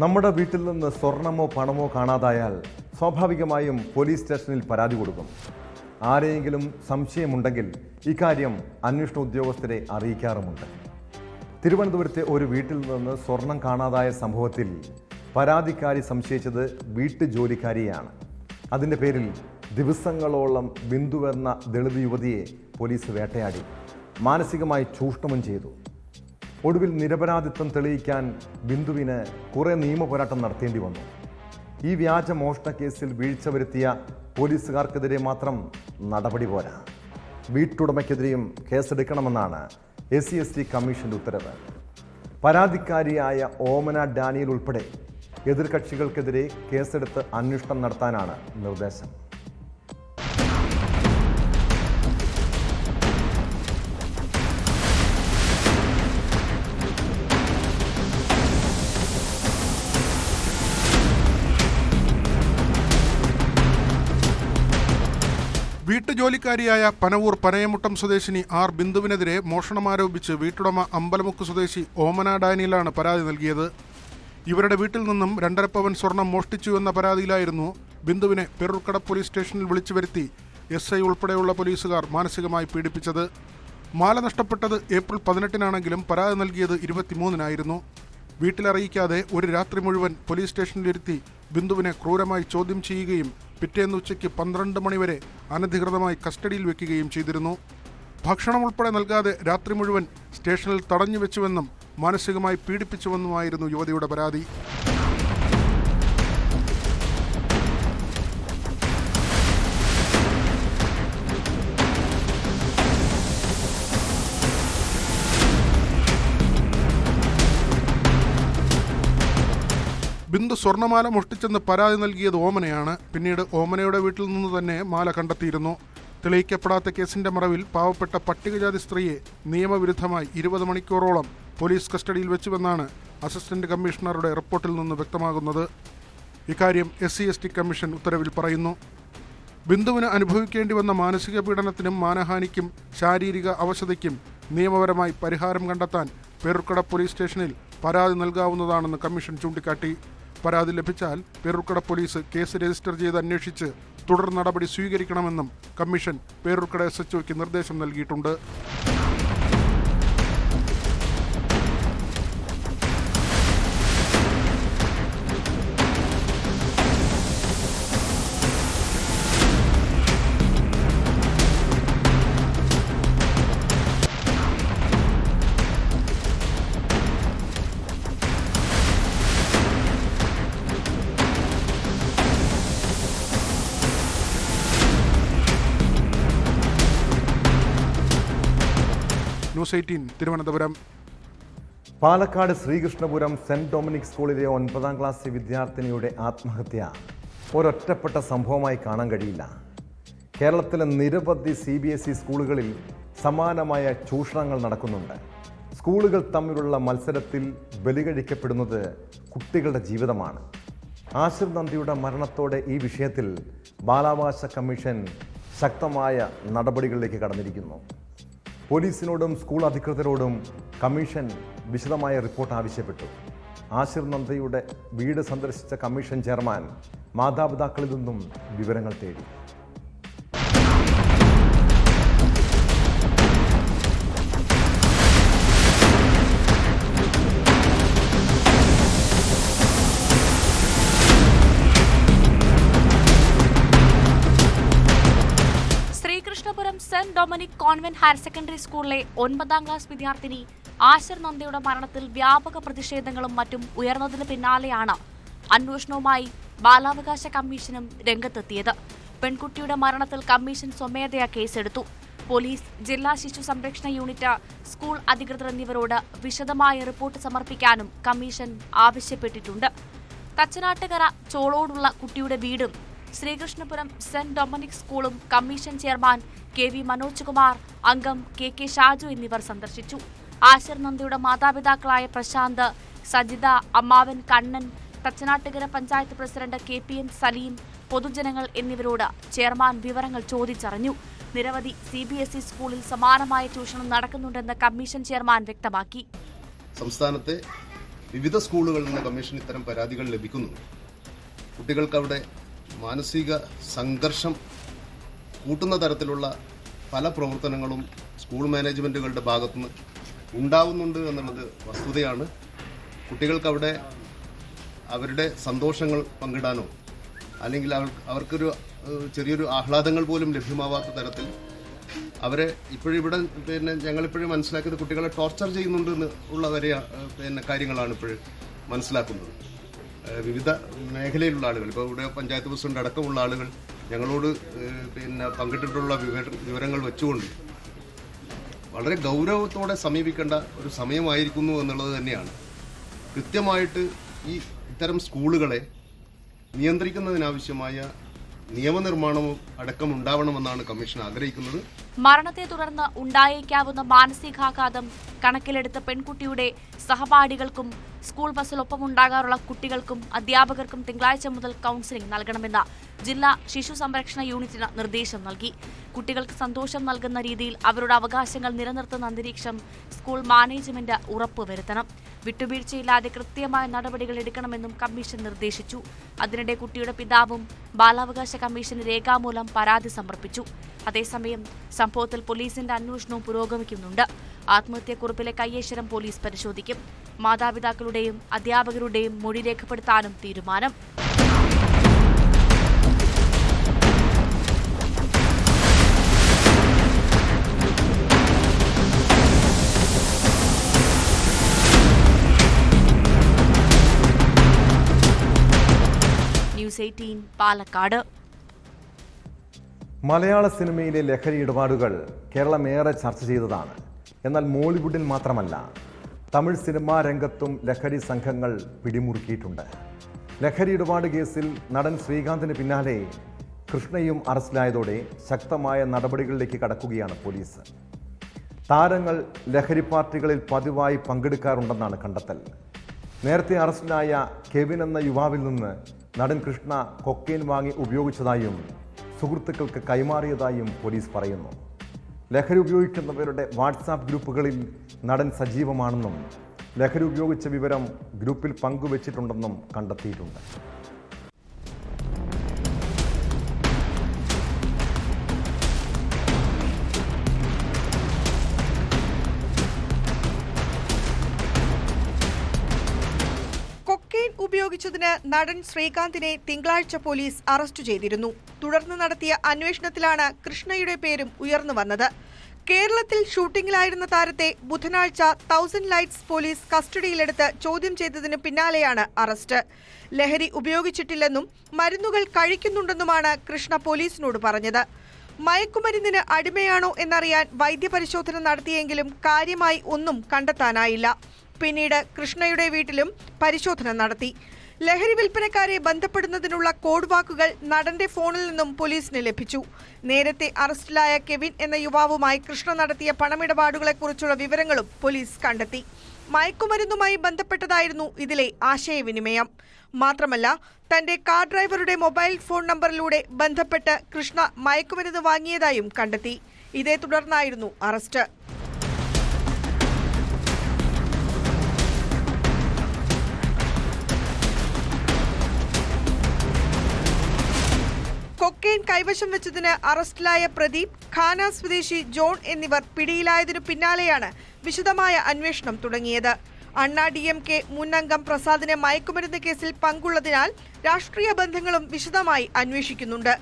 നമ്മുടെ വീട്ടിൽ നിന്ന് സ്വർണമോ പണമോ കാണാതായാൽ സ്വാഭാവികമായും പോലീസ് സ്റ്റേഷനിൽ പരാതി കൊടുക്കും. ആരെയെങ്കിലും സംശയമുണ്ടെങ്കിൽ ഇക്കാര്യം അന്വേഷണ ഉദ്യോഗസ്ഥരെ അറിയിക്കാറുമുണ്ട്. തിരുവനന്തപുരത്തെ ഒരു വീട്ടിൽ നിന്ന് സ്വർണം കാണാതായ സംഭവത്തിൽ പരാതിക്കാരി സംശയിച്ചത് വീട്ടുജോലിക്കാരിയാണ്. അതിൻ്റെ പേരിൽ ദിവസങ്ങളോളം ബിന്ദു എന്ന ദളിത് യുവതിയെ പോലീസ് വേട്ടയാടി, മാനസികമായി ചൂഷണവും ചെയ്തു. ഒടുവിൽ നിരപരാധിത്വം തെളിയിക്കാൻ ബിന്ദുവിന് കുറേ നിയമപോരാട്ടം നടത്തേണ്ടി വന്നു. ഈ വ്യാജ മോഷണ കേസിൽ വീഴ്ച വരുത്തിയ പോലീസുകാർക്കെതിരെ മാത്രം നടപടി പോരാ, വീട്ടുടമയ്ക്കെതിരെയും കേസെടുക്കണമെന്നാണ് SC/ST കമ്മീഷന്റെ ഉത്തരവ്. പരാതിക്കാരിയായ ഓമന ഡാനിയൽ ഉൾപ്പെടെ എതിർകക്ഷികൾക്കെതിരെ കേസെടുത്ത് അന്വേഷണം നടത്താനാണ് നിർദ്ദേശം. വീട്ടുജോലിക്കാരിയായ പനവൂർ പനയമുട്ടം സ്വദേശിനി R ബിന്ദുവിനെതിരെ മോഷണമാരോപിച്ച് വീട്ടുടമ അമ്പലമുക്ക് സ്വദേശി ഓമന ഡാനിയലാണ് പരാതി നൽകിയത്. ഇവരുടെ വീട്ടിൽ നിന്നും 2.5 പവൻ സ്വർണം മോഷ്ടിച്ചു എന്ന പരാതിയിലായിരുന്നു ബിന്ദുവിനെ പെരൂർക്കട പോലീസ് സ്റ്റേഷനിൽ വിളിച്ചു വരുത്തി SI ഉൾപ്പെടെയുള്ള പോലീസുകാർ മാനസികമായി പീഡിപ്പിച്ചത്. മാല നഷ്ടപ്പെട്ടത് ഏപ്രിൽ 18-നാണെങ്കിലും പരാതി നൽകിയത് 23-നായിരുന്നു. വീട്ടിലറിയിക്കാതെ ഒരു രാത്രി മുഴുവൻ പോലീസ് സ്റ്റേഷനിലിരുത്തി ബിന്ദുവിനെ ക്രൂരമായി ചോദ്യം ചെയ്യുകയും പിറ്റേന്ന് ഉച്ചയ്ക്ക് 12 മണിവരെ അനധികൃതമായി കസ്റ്റഡിയിൽ വെക്കുകയും ചെയ്തിരുന്നു. ഭക്ഷണം ഉൾപ്പെടെ നൽകാതെ രാത്രി മുഴുവൻ സ്റ്റേഷനിൽ തടഞ്ഞു വെച്ചുവെന്നും മാനസികമായി പീഡിപ്പിച്ചുവെന്നുമായിരുന്നു യുവതിയുടെ പരാതി. ബിന്ദു സ്വർണ്ണമാല മോഷ്ടിച്ചെന്ന് പരാതി നൽകിയത് ഓമനയാണ്. പിന്നീട് ഓമനയുടെ വീട്ടിൽ നിന്ന് തന്നെ മാല കണ്ടെത്തിയിരുന്നു. തെളിയിക്കപ്പെടാത്ത കേസിന്റെ മറവിൽ പാവപ്പെട്ട പട്ടികജാതി സ്ത്രീയെ നിയമവിരുദ്ധമായി 20 മണിക്കൂറോളം പോലീസ് കസ്റ്റഡിയിൽ വെച്ചുവെന്നാണ് അസിസ്റ്റന്റ് കമ്മീഷണറുടെ റിപ്പോർട്ടിൽ നിന്ന് വ്യക്തമാകുന്നത്. ഇക്കാര്യം SC/ST കമ്മീഷൻ ഉത്തരവിൽ പറയുന്നു. ബിന്ദുവിന് അനുഭവിക്കേണ്ടി വന്ന മാനസിക പീഡനത്തിനും മാനഹാനിക്കും ശാരീരിക അവശതയ്ക്കും നിയമപരമായി പരിഹാരം കണ്ടെത്താൻ പേരൂർക്കട പോലീസ് സ്റ്റേഷനിൽ പരാതി നൽകാവുന്നതാണെന്ന് കമ്മീഷൻ ചൂണ്ടിക്കാട്ടി. പരാതി ലഭിച്ചാൽ പേരൂർക്കട പോലീസ് കേസ് രജിസ്റ്റർ ചെയ്ത് അന്വേഷിച്ച് തുടർ നടപടി സ്വീകരിക്കണമെന്നും കമ്മീഷൻ പേരൂർക്കട SHOയ്ക്ക് നിർദ്ദേശം നൽകിയിട്ടുണ്ട്. News 18 Thiruvananthapuram. Palakkad Sreekrishnapuram saint Dominic സ്കൂളിലെ 9ാം ക്ലാസ് വിദ്യാർത്ഥിനിയുടെ ആത്മഹത്യ ഒരൊറ്റപ്പെട്ട സംഭവമായി കാണാൻ കഴിയില്ല. കേരളത്തിലെ നിരവധി CBSE സ്കൂളുകളിൽ സമാനമായ ചൂഷണങ്ങൾ നടക്കുന്നുണ്ട്. സ്കൂളുകൾ തമ്മിലുള്ള മത്സരത്തിൽ ബലികഴിക്കപ്പെടുന്നത് കുട്ടികളുടെ ജീവിതമാണ്. ആശിർ നന്ദിയുടെ മരണത്തോടെ ഈ വിഷയത്തിൽ ബാലാവകാശ കമ്മീഷൻ ശക്തമായ നടപടികളിലേക്ക് കടന്നിരിക്കുന്നു. പോലീസിനോടും സ്കൂൾ അധികൃതരോടും കമ്മീഷൻ വിശദമായ റിപ്പോർട്ട് ആവശ്യപ്പെട്ടു. ആശിർ നന്ദയുടെ വീട് സന്ദർശിച്ച കമ്മീഷൻ ചെയർമാൻ മാതാപിതാക്കളിൽ നിന്നും വിവരങ്ങൾ തേടി. Saint Dominic convent higher secondary സ്കൂളിലെ 9ാം ക്ലാസ് വിദ്യാർത്ഥിനി ആശർ നന്ദയുടെ മരണത്തിൽ വ്യാപക പ്രതിഷേധങ്ങളും മറ്റും ഉയർന്നതിന് പിന്നാലെയാണ് അന്വേഷണവുമായി ബാലാവകാശ കമ്മീഷനും രംഗത്തെത്തിയത്. പെൺകുട്ടിയുടെ മരണത്തിൽ കമ്മീഷൻ സ്വമേധയാ കേസെടുത്തു. പോലീസ്, ജില്ലാ ശിശു സംരക്ഷണ യൂണിറ്റ്, സ്കൂൾ അധികൃതർ എന്നിവരോട് വിശദമായ റിപ്പോർട്ട് സമർപ്പിക്കാനും കമ്മീഷൻ ആവശ്യപ്പെട്ടിട്ടുണ്ട്. തച്ചനാട്ടുകര ചോളോടുള്ള കുട്ടിയുടെ വീടും ശ്രീകൃഷ്ണപുരം സെന്റ് ഡൊമിനിക് സ്കൂളും commission chairman KV Manoj Kumar, അംഗം KK ഷാജു എന്നിവർ സന്ദർശിച്ചു. ആശർ നന്ദയുടെ മാതാപിതാക്കളായ പ്രശാന്ത്, സജിത, അമ്മാവൻ കണ്ണൻ, തച്ചനാട്ടുകര പഞ്ചായത്ത് പ്രസിഡന്റ് KPN സലീം, പൊതുജനങ്ങൾ എന്നിവരോട് ചെയർമാൻ വിവരങ്ങൾ ചോദിച്ചറിഞ്ഞു. നിരവധി CBSE സ്കൂളിൽ സമാനമായ ചൂഷണം നടക്കുന്നുണ്ടെന്ന് കമ്മീഷൻ ചെയർമാൻ വ്യക്തമാക്കി. സംസ്ഥാനത്തെ വിവിധ സ്കൂളുകളിൽ നിന്ന് കമ്മീഷൻ ഇത്തരം പരാതികൾ ലഭിക്കുന്നുണ്ട്. കുട്ടികൾക്ക് അവിടെ മാനസിക സംഘർഷം കൂട്ടുന്ന തരത്തിലുള്ള പല പ്രവർത്തനങ്ങളും സ്കൂൾ മാനേജ്മെന്റുകളുടെ ഭാഗത്തുനിന്ന് ഉണ്ടാവുന്നുണ്ട് എന്നുള്ളത് വസ്തുതയാണ്. കുട്ടികൾക്ക് അവിടെ അവരുടെ സന്തോഷങ്ങൾ പങ്കിടാനോ അല്ലെങ്കിൽ അവർക്കൊരു ചെറിയൊരു ആഹ്ലാദങ്ങൾ പോലും ലഭ്യമാവാത്ത തരത്തിൽ അവരെ ഇപ്പോഴിവിടെ ഞങ്ങളിപ്പോഴും മനസ്സിലാക്കിയത് കുട്ടികളെ ടോർച്ചർ ചെയ്യുന്നുണ്ട് ഉള്ള വരെ കാര്യങ്ങളാണ് ഇപ്പോഴും മനസ്സിലാക്കുന്നത്. വിവിധ മേഖലയിലുള്ള ആളുകൾ, ഇപ്പോൾ ഇവിടെ പഞ്ചായത്ത് പ്രസിഡന്റ് അടക്കമുള്ള ആളുകൾ ഞങ്ങളോട് പങ്കിട്ടിട്ടുള്ള വിവരങ്ങൾ വെച്ചുകൊണ്ട് വളരെ ഗൗരവത്തോടെ സമീപിക്കേണ്ട ഒരു സമയമായിരിക്കുന്നു എന്നുള്ളത് തന്നെയാണ്. കൃത്യമായിട്ട് ഇത്തരം സ്കൂളുകളെ നിയന്ത്രിക്കുന്നതിനാവശ്യമായ നിയമനിർമ്മാണവും അടക്കം ഉണ്ടാവണമെന്നാണ് കമ്മീഷൻ ആഗ്രഹിക്കുന്നത്. മരണത്തെ തുടർന്ന് ഉണ്ടായേക്കാവുന്ന മാനസികാഘാതം കണക്കിലെടുത്ത് പെൺകുട്ടിയുടെ സഹപാഠികൾക്കും സ്കൂൾ ബസ്സിലൊപ്പമുണ്ടാകാറുള്ള കുട്ടികൾക്കും അധ്യാപകർക്കും തിങ്കളാഴ്ച മുതൽ കൌൺസിലിംഗ് നൽകണമെന്ന് ജില്ലാ ശിശു സംരക്ഷണ യൂണിറ്റിന് നിർദ്ദേശം നൽകി. കുട്ടികൾക്ക് സന്തോഷം നൽകുന്ന രീതിയിൽ അവരുടെ അവകാശങ്ങൾ നിലനിർത്തുന്ന അന്തരീക്ഷം സ്കൂൾ മാനേജ്മെന്റ് ഉറപ്പുവരുത്തണം. വിട്ടുവീഴ്ചയില്ലാതെ കൃത്യമായ നടപടികൾ എടുക്കണമെന്നും കമ്മീഷൻ നിർദ്ദേശിച്ചു. അതിനിടെ കുട്ടിയുടെ പിതാവും ബാലാവകാശ കമ്മീഷന് രേഖാമൂലം പരാതി സമർപ്പിച്ചു. അതേസമയം സംഭവത്തിൽ പോലീസിന്റെ അന്വേഷണവും പുരോഗമിക്കുന്നുണ്ട്. ആത്മഹത്യാക്കുറിപ്പിലെ കയ്യേശ്വരം പോലീസ് പരിശോധിക്കും. മാതാപിതാക്കളുടെയും അധ്യാപകരുടെയും മൊഴി രേഖപ്പെടുത്താനും തീരുമാനം. ന്യൂസ് 18 പാലക്കാട്. മലയാള സിനിമയിലെ ലഹരി ഇടപാടുകൾ കേരളം ഏറെ ചർച്ച ചെയ്തതാണ്. എന്നാൽ മോളിവുഡിൽ മാത്രമല്ല, തമിഴ് സിനിമാ രംഗത്തും ലഹരി സംഘങ്ങൾ പിടിമുറുക്കിയിട്ടുണ്ട്. ലഹരി ഇടപാട് കേസിൽ നടൻ ശ്രീകാന്തിന് പിന്നാലെ കൃഷ്ണയും അറസ്റ്റിലായതോടെ ശക്തമായ നടപടികളിലേക്ക് കടക്കുകയാണ് പോലീസ്. താരങ്ങൾ ലഹരി പാർട്ടികളിൽ പതിവായി പങ്കെടുക്കാറുണ്ടെന്നാണ് കണ്ടെത്തൽ. നേരത്തെ അറസ്റ്റിലായ കെവിൻ എന്ന യുവാവിൽ നിന്ന് നടൻ കൃഷ്ണ കൊക്കൈൻ വാങ്ങി ഉപയോഗിച്ചതായും സുഹൃത്തുക്കൾക്ക് കൈമാറിയതായും പോലീസ് പറയുന്നു. ലഹരി ഉപയോഗിക്കുന്നവരുടെ വാട്സാപ്പ് ഗ്രൂപ്പുകളിൽ നടൻ സജീവമാണെന്നും ലഹരി ഉപയോഗിച്ച വിവരം ഗ്രൂപ്പിൽ പങ്കുവച്ചിട്ടുണ്ടെന്നും കണ്ടെത്തിയിട്ടുണ്ട്. കൊക്കൈൻ ഉപയോഗിച്ചതിന് നടൻ ശ്രീകാന്തിനെ തിങ്കളാഴ്ച പോലീസ് അറസ്റ്റ് ചെയ്തിരുന്നു. തുടർന്ന് നടത്തിയ അന്വേഷണത്തിലാണ് കൃഷ്ണയുടെ പേരും ഉയർന്നു വന്നത്. കേരളത്തിൽ ഷൂട്ടിംഗിലായിരുന്ന താരത്തെ ബുധനാഴ്ച 1000 ലൈറ്റ്സ് പോലീസ് കസ്റ്റഡിയിലെടുത്ത് ചോദ്യം ചെയ്തതിന് പിന്നാലെയാണ് അറസ്റ്റ്. ലഹരി ഉപയോഗിച്ചിട്ടില്ലെന്നും മരുന്നുകൾ കഴിക്കുന്നുണ്ടെന്നുമാണ് കൃഷ്ണ പോലീസിനോട് പറഞ്ഞത്. മയക്കുമരുന്നിന് അടിമയാണോ എന്നറിയാൻ വൈദ്യപരിശോധന നടത്തിയെങ്കിലും കാര്യമായി ഒന്നും കണ്ടെത്താനായില്ല. പിന്നീട് കൃഷ്ണയുടെ വീട്ടിലും പരിശോധന നടത്തി. ലഹരി വിൽപ്പനക്കാരെ ബന്ധപ്പെടുന്നതിനുള്ള കോഡ് വാക്കുകൾ നടന്റെ ഫോണിൽ നിന്നും പോലീസിന് ലഭിച്ചു. നേരത്തെ അറസ്റ്റിലായ കെവിൻ എന്ന യുവാവുമായി കൃഷ്ണ നടത്തിയ പണമിടപാടുകളെക്കുറിച്ചുള്ള വിവരങ്ങളും പോലീസ് കണ്ടെത്തി. മയക്കുമരുന്നുമായി ബന്ധപ്പെട്ടതായിരുന്നു ഇതിലെ ആശയവിനിമയം. മാത്രമല്ല, തന്റെ കാർ ഡ്രൈവറുടെ മൊബൈൽ ഫോൺ നമ്പറിലൂടെ ബന്ധപ്പെട്ട് കൃഷ്ണ മയക്കുമരുന്ന് വാങ്ങിയതായും കണ്ടെത്തി. ഇതേ തുടർന്നായിരുന്നു അറസ്റ്റ്. കൊക്കൈൻ കൈവശം വെച്ചതിന് അറസ്റ്റിലായ പ്രദീപ്, ഖാന സ്വദേശി ജോൺ എന്നിവർ പിടിയിലായതിനു പിന്നാലെയാണ് വിശദമായ അന്വേഷണം തുടങ്ങിയത്. അണ്ണാ DMK മുൻ അംഗം പ്രസാദിന് മയക്കുമരുന്ന് കേസിൽ പങ്കുള്ളതിനാൽ രാഷ്ട്രീയ ബന്ധങ്ങളും വിശദമായി അന്വേഷിക്കുന്നുണ്ട്.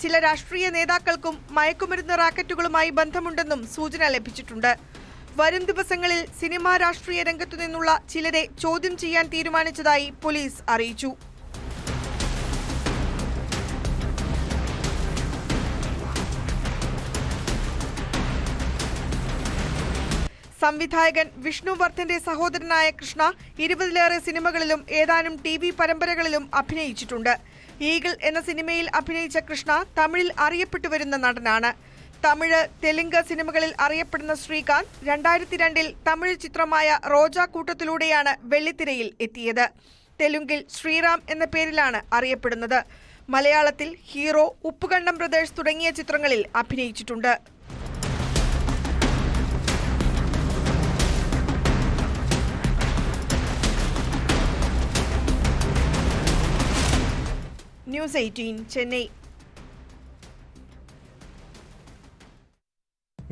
ചില രാഷ്ട്രീയ നേതാക്കൾക്കും മയക്കുമരുന്ന് റാക്കറ്റുകളുമായി ബന്ധമുണ്ടെന്നും സൂചന ലഭിച്ചിട്ടുണ്ട്. വരും ദിവസങ്ങളിൽ സിനിമാ രാഷ്ട്രീയ രംഗത്തു നിന്നുള്ള ചിലരെ ചോദ്യം ചെയ്യാൻ തീരുമാനിച്ചതായി പോലീസ് അറിയിച്ചു. സംവിധായകൻ വിഷ്ണു വർദ്ധന്റെ സഹോദരനായ കൃഷ്ണ 20-ലേറെ സിനിമകളിലും ഏതാനും TV പരമ്പരകളിലും അഭിനയിച്ചിട്ടുണ്ട്. ഈഗിൾ എന്ന സിനിമയിൽ അഭിനയിച്ച കൃഷ്ണ തമിഴിൽ അറിയപ്പെട്ടു വരുന്ന നടനാണ്. തമിഴ്, തെലുങ്ക് സിനിമകളിൽ അറിയപ്പെടുന്ന ശ്രീകാന്ത് 2002-ൽ തമിഴ് ചിത്രമായ റോജാക്കൂട്ടത്തിലൂടെയാണ് വെള്ളിത്തിരയിൽ എത്തിയത്. തെലുങ്കിൽ ശ്രീറാം എന്ന പേരിലാണ് അറിയപ്പെടുന്നത്. മലയാളത്തിൽ ഹീറോ, ഉപ്പുകണ്ടം ബ്രദേഴ്സ് തുടങ്ങിയ ചിത്രങ്ങളിൽ അഭിനയിച്ചിട്ടുണ്ട്. ന്യൂസ് 18 ചെന്നൈ.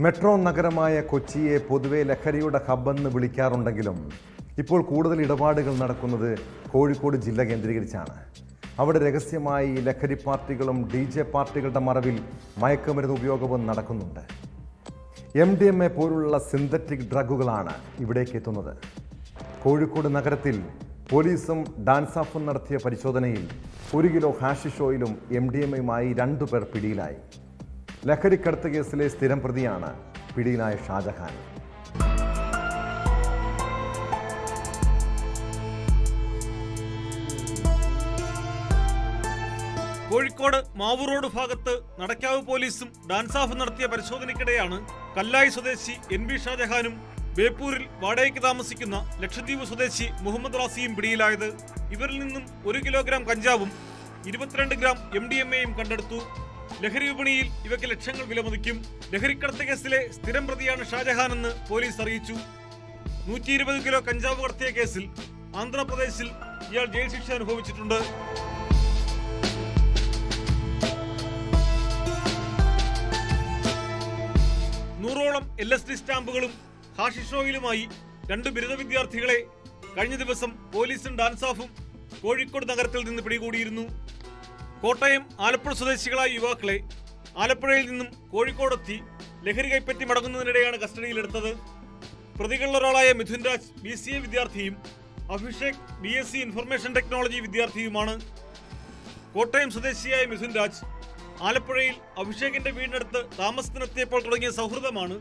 മെട്രോ നഗരമായ കൊച്ചിയെ പൊതുവെ ലഹരിയുടെ ഹബ്ബെന്ന് വിളിക്കാറുണ്ടെങ്കിലും ഇപ്പോൾ കൂടുതൽ ഇടപാടുകൾ നടക്കുന്നത് കോഴിക്കോട് ജില്ല കേന്ദ്രീകരിച്ചാണ്. അവിടെ രഹസ്യമായി ലഹരി പാർട്ടികളും DJ പാർട്ടികളുടെ മറവിൽ മയക്കുമരുന്ന് ഉപയോഗവും നടക്കുന്നുണ്ട്. MDMA പോലുള്ള സിന്തറ്റിക് ഡ്രഗുകളാണ് ഇവിടേക്ക് എത്തുന്നത്. കോഴിക്കോട് നഗരത്തിൽ പോലീസും ഡാൻസാഫും നടത്തിയ പരിശോധനയിൽ 1 കിലോ ഹാഷിഷ് ഓയിലും MDMAയുമായി 2 പേർ പിടിയിലായി. ലഹരിക്കടത്ത് കേസിലെ സ്ഥിരം പ്രതിയാണ് പിടിയിലായ ഷാജഹാൻ. കോഴിക്കോട് മാവൂർ റോഡ് ഭാഗത്ത് നടക്കാവ് പോലീസും ഡാൻസാഫ് നടത്തിയ പരിശോധനയ്ക്കിടെയാണ് കല്ലായി സ്വദേശി NB ഷാജഹാനും ബേപ്പൂരിൽ വാടകയ്ക്ക് താമസിക്കുന്ന ലക്ഷദ്വീപ് സ്വദേശി മുഹമ്മദ് റാസിയും പിടിയിലായത്. ഇവരിൽ നിന്നും 1 കിലോഗ്രാം കഞ്ചാവും 22 ഗ്രാം MDMAയും കണ്ടെടുത്തു. ലഹരി വിപണിയിൽ ഇവയ്ക്ക് ലക്ഷങ്ങൾ വിലമതിക്കും. ലഹരിക്കടത്ത് കേസിലെ സ്ഥിരം പ്രതിയാണ് ഷാജഹാനെന്ന് പോലീസ് അറിയിച്ചു. 120 കിലോ കഞ്ചാവ് കടത്തിയ കേസിൽ ആന്ധ്രാപ്രദേശിൽ ഇയാൾ ജയിൽ ശിക്ഷ അനുഭവിച്ചിട്ടുണ്ട്. നൂറോളം LSD സ്റ്റാമ്പുകളും ഹാഷിഷ് ഓയിലുമായി 2 ബിരുദ വിദ്യാർത്ഥികളെ കഴിഞ്ഞ ദിവസം പോലീസും ഡാൻസാഫും കോഴിക്കോട് നഗരത്തിൽ നിന്ന് പിടികൂടിയിരുന്നു. കോട്ടയം, ആലപ്പുഴ സ്വദേശികളായ യുവാക്കളെ ആലപ്പുഴയിൽ നിന്നും കോഴിക്കോടെത്തി ലഹരി കൈപ്പറ്റി മടങ്ങുന്നതിനിടെയാണ് കസ്റ്റഡിയിലെടുത്തത്. പ്രതികളിലൊരാളായ മിഥുൻ രാജ് BCA വിദ്യാർത്ഥിയും അഭിഷേക് BSc ഇൻഫർമേഷൻ ടെക്നോളജി വിദ്യാർത്ഥിയുമാണ്. കോട്ടയം സ്വദേശിയായ മിഥുൻ രാജ് ആലപ്പുഴയിൽ അഭിഷേകിന്റെ വീടിനടുത്ത് താമസത്തിനെത്തിയപ്പോൾ തുടങ്ങിയ സൗഹൃദമാണ്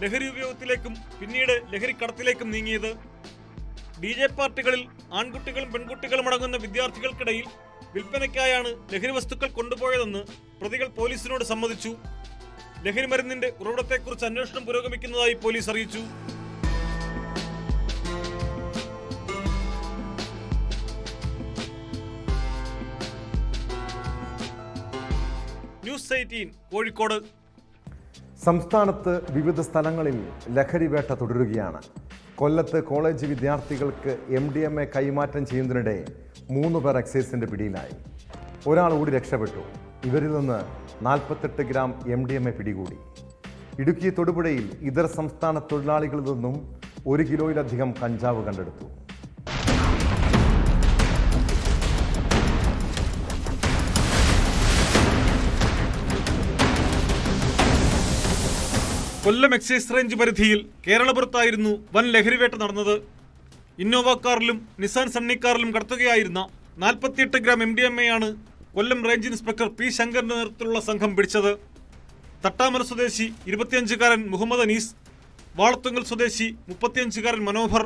ലഹരി ഉപയോഗത്തിലേക്കും പിന്നീട് ലഹരിക്കടത്തിലേക്കും നീങ്ങിയത്. DJ പാർട്ടികളിൽ ആൺകുട്ടികളും പെൺകുട്ടികളും അടങ്ങുന്ന വിദ്യാർത്ഥികൾക്കിടയിൽ വിൽപ്പനയ്ക്കായാണ് ലഹരി വസ്തുക്കൾ കൊണ്ടുപോയതെന്ന് പ്രതികൾ പോലീസിനോട് സമ്മതിച്ചു. ലഹരി മരുന്നിന്റെ ഉറവിടത്തെക്കുറിച്ച് അന്വേഷണം പുരോഗമിക്കുന്നതായി പോലീസ് അറിയിച്ചു. ന്യൂസ് 18 കോഴിക്കോട്. സംസ്ഥാനത്ത് വിവിധ സ്ഥലങ്ങളിൽ ലഹരി വേട്ട തുടരുകയാണ്. കൊല്ലത്ത് കോളേജ് വിദ്യാർത്ഥികൾക്ക് MDMA കൈമാറ്റം ചെയ്യുന്നതിനിടെ 3 പേർ എക്സൈസിന്റെ പിടിയിലായി. ഒരാൾ കൂടി രക്ഷപ്പെട്ടു. ഇവരിൽ നിന്ന് 48 ഗ്രാം MDMA പിടികൂടി. ഇടുക്കി തൊടുപുഴയിൽ ഇതര സംസ്ഥാന തൊഴിലാളികളിൽ നിന്നും 1 കിലോയിലധികം കഞ്ചാവ് കണ്ടെടുത്തു. കൊല്ലം എക്സൈസ് റേഞ്ച് പരിധിയിൽ കേരളപുരത്തായിരുന്നു വൻ ലഹരിവേട്ട നടന്നത്. ഇന്നോവ കാറിലും നിസാൻ സണ്ണി കാറിലും കടത്തുകയായിരുന്ന 48 ഗ്രാം MDMAയാണ് കൊല്ലം റേഞ്ച് ഇൻസ്പെക്ടർ P ശങ്കറിന്റെ നേതൃത്വത്തിലുള്ള സംഘം പിടിച്ചത്. തട്ടാമല സ്വദേശി 25-കാരൻ മുഹമ്മദ് അനീസ്, വാളത്തുങ്കൽ സ്വദേശി 35-കാരൻ മനോഹർ,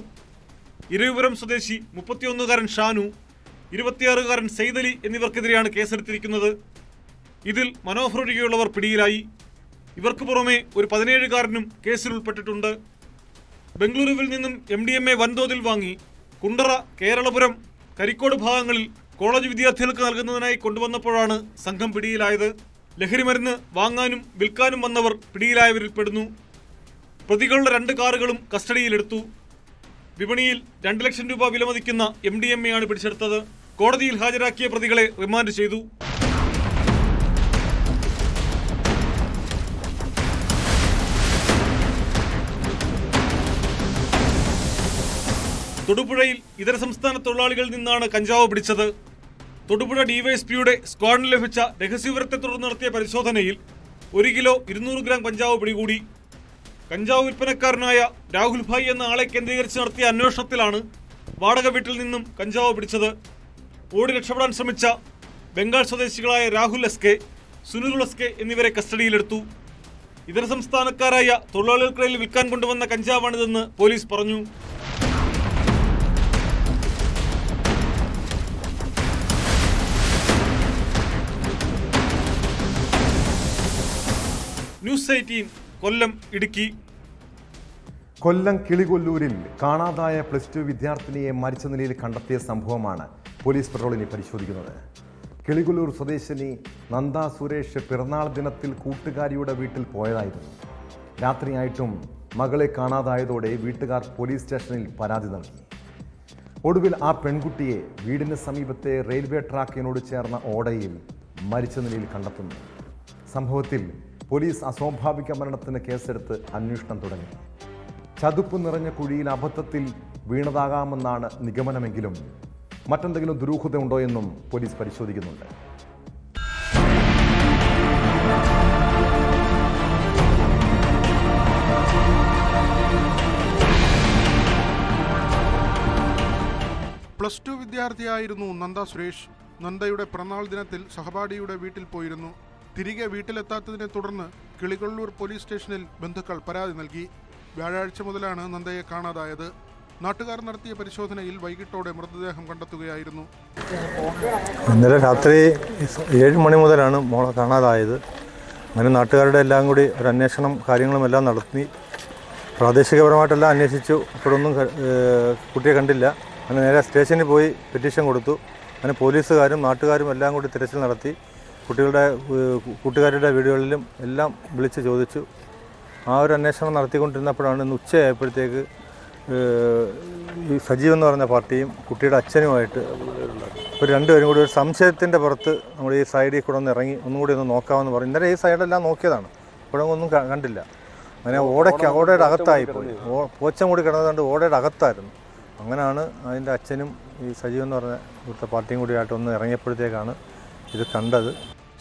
ഇരവിപുരം സ്വദേശി 31-കാരൻ ഷാനു, 26-കാരൻ സെയ്ദലി എന്നിവർക്കെതിരെയാണ് കേസെടുത്തിരിക്കുന്നത്. ഇതിൽ മനോഹർ ഒഴികെയുള്ളവർ പിടിയിലായി. ഇവർക്ക് പുറമെ ഒരു 17-കാരനും കേസിൽ ഉൾപ്പെട്ടിട്ടുണ്ട്. ബംഗളൂരുവിൽ നിന്നും MDMA വൻതോതിൽ വാങ്ങി കുണ്ടറ, കേരളപുരം, കരിക്കോട് ഭാഗങ്ങളിൽ കോളേജ് വിദ്യാർത്ഥികൾക്ക് നൽകുന്നതിനായി കൊണ്ടുവന്നപ്പോഴാണ് സംഘം പിടിയിലായത്. ലഹരി മരുന്ന് വാങ്ങാനും വിൽക്കാനും വന്നവർ പിടിയിലായവരിൽ പെടുന്നു. പ്രതികളുടെ 2 കാറുകളും കസ്റ്റഡിയിലെടുത്തു. വിപണിയിൽ 2 ലക്ഷം രൂപ വിലമതിക്കുന്ന MDMAയാണ് പിടിച്ചെടുത്തത്. കോടതിയിൽ ഹാജരാക്കിയ പ്രതികളെ റിമാൻഡ് ചെയ്തു. തൊടുപുഴയിൽ ഇതര സംസ്ഥാന തൊഴിലാളികളിൽ നിന്നാണ് കഞ്ചാവ് പിടിച്ചത്. തൊടുപുഴ ഡിവൈഎസ്പിയുടെ സ്ക്വാഡിന് ലഭിച്ച രഹസ്യവിവരത്തെ തുടർന്ന് നടത്തിയ പരിശോധനയിൽ 1 കിലോ 200 ഗ്രാം കഞ്ചാവ് പിടികൂടി. കഞ്ചാവ് വിൽപ്പനക്കാരനായ രാഹുൽ ഭായ് എന്ന ആളെ കേന്ദ്രീകരിച്ച് നടത്തിയ അന്വേഷണത്തിലാണ് വാടക വീട്ടിൽ നിന്നും കഞ്ചാവ് പിടിച്ചത്. ഓടി രക്ഷപ്പെടാൻ ശ്രമിച്ച ബംഗാൾ സ്വദേശികളായ Rahul S K, Sunil S K എന്നിവരെ കസ്റ്റഡിയിലെടുത്തു. ഇതര സംസ്ഥാനക്കാരായ തൊഴിലാളികൾക്കിടയിൽ വിൽക്കാൻ കൊണ്ടുവന്ന കഞ്ചാവാണിതെന്ന് പോലീസ് പറഞ്ഞു. ന്യൂസ് 18 കൊല്ലം, ഇടുക്കി. കൊല്ലം കിളികൊല്ലൂരിൽ കാണാതായ +2 വിദ്യാർത്ഥിനിയെ മരിച്ച നിലയിൽ കണ്ടെത്തിയ സംഭവമാണ് പോലീസ് പെട്രോളിനെ പരിശോധിക്കുന്നത്. കിളികൊല്ലൂർ സ്വദേശിനി നന്ദ സുരേഷ് പിറന്നാൾ ദിനത്തിൽ കൂട്ടുകാരിയുടെ വീട്ടിൽ പോയതായിരുന്നു. രാത്രിയായിട്ടും മകളെ കാണാതായതോടെ വീട്ടുകാർ പോലീസ് സ്റ്റേഷനിൽ പരാതി നൽകി. ഒടുവിൽ ആ പെൺകുട്ടിയെ വീടിന് സമീപത്തെ റെയിൽവേ ട്രാക്കിനോട് ചേർന്ന ഓടയിൽ മരിച്ച നിലയിൽ കണ്ടെത്തുന്നു. സംഭവത്തിൽ പോലീസ് അസ്വാഭാവിക മരണത്തിന് കേസെടുത്ത് അന്വേഷണം തുടങ്ങി. ചതുപ്പ് നിറഞ്ഞ കുഴിയിൽ അബദ്ധത്തിൽ വീണതാകാമെന്നാണ് നിഗമനമെങ്കിലും മറ്റെന്തെങ്കിലും ദുരൂഹത ഉണ്ടോ എന്നും പോലീസ് പരിശോധിക്കുന്നുണ്ട്. +2 വിദ്യാർത്ഥിയായിരുന്നു നന്ദ സുരേഷ്. നന്ദയുടെ പിറന്നാൾ ദിനത്തിൽ സഹപാഠിയുടെ വീട്ടിൽ പോയിരുന്നു. തിരികെ വീട്ടിലെത്താത്തതിനെ തുടർന്ന് കിളികൊല്ലൂർ പോലീസ് സ്റ്റേഷനിൽ ബന്ധുക്കൾ പരാതി നൽകി. വ്യാഴാഴ്ച മുതലാണ് നന്ദയെ കാണാതായത്. നാട്ടുകാർ നടത്തിയ പരിശോധനയിൽ വൈകിട്ടോടെ മൃതദേഹം കണ്ടെത്തുകയായിരുന്നു. ഇന്നലെ രാത്രി 7 മണി മുതലാണ് മോളെ കാണാതായത്. അങ്ങനെ നാട്ടുകാരുടെ എല്ലാം കൂടി ഒരു അന്വേഷണം കാര്യങ്ങളുമെല്ലാം നടത്തി. പ്രാദേശികപരമായിട്ടെല്ലാം അന്വേഷിച്ചു. ഇപ്പോഴൊന്നും കുട്ടിയെ കണ്ടില്ല. അങ്ങനെ നേരെ സ്റ്റേഷനിൽ പോയി പെറ്റീഷൻ കൊടുത്തു. അങ്ങനെ പോലീസുകാരും നാട്ടുകാരും എല്ലാം കൂടി തിരച്ചിൽ നടത്തി. കൂട്ടുകാരുടെ വീടുകളിലും എല്ലാം വിളിച്ച് ചോദിച്ചു. ആ ഒരു അന്വേഷണം നടത്തിക്കൊണ്ടിരുന്നപ്പോഴാണ് ഇന്ന് ഉച്ചയായപ്പോഴത്തേക്ക് ഈ സജീവ് എന്ന് പറഞ്ഞ പാർട്ടിയും കുട്ടിയുടെ അച്ഛനുമായിട്ട് ഒരു രണ്ടുപേരും കൂടി ഒരു സംശയത്തിൻ്റെ പുറത്ത് നമ്മൾ ഈ സൈഡിൽ കൂടെ ഒന്ന് ഇറങ്ങി ഒന്നും കൂടി ഒന്ന് നോക്കാമെന്ന് പറഞ്ഞു. ഇന്നലെ ഈ സൈഡെല്ലാം നോക്കിയതാണ്, ഇപ്പോഴൊന്നും കണ്ടില്ല. അങ്ങനെ ഓടയുടെ അകത്തായിപ്പോയി. പോച്ചം കൂടി കിടന്നതുകൊണ്ട് ഓടയുടെ അകത്തായിരുന്നു. അങ്ങനെയാണ് അതിൻ്റെ അച്ഛനും ഈ സജീവ് എന്ന് പറഞ്ഞ ഇവിടുത്തെ പാർട്ടിയും കൂടിയായിട്ട് ഒന്ന് ഇറങ്ങിയപ്പോഴത്തേക്കാണ് ഇത് കണ്ടത്.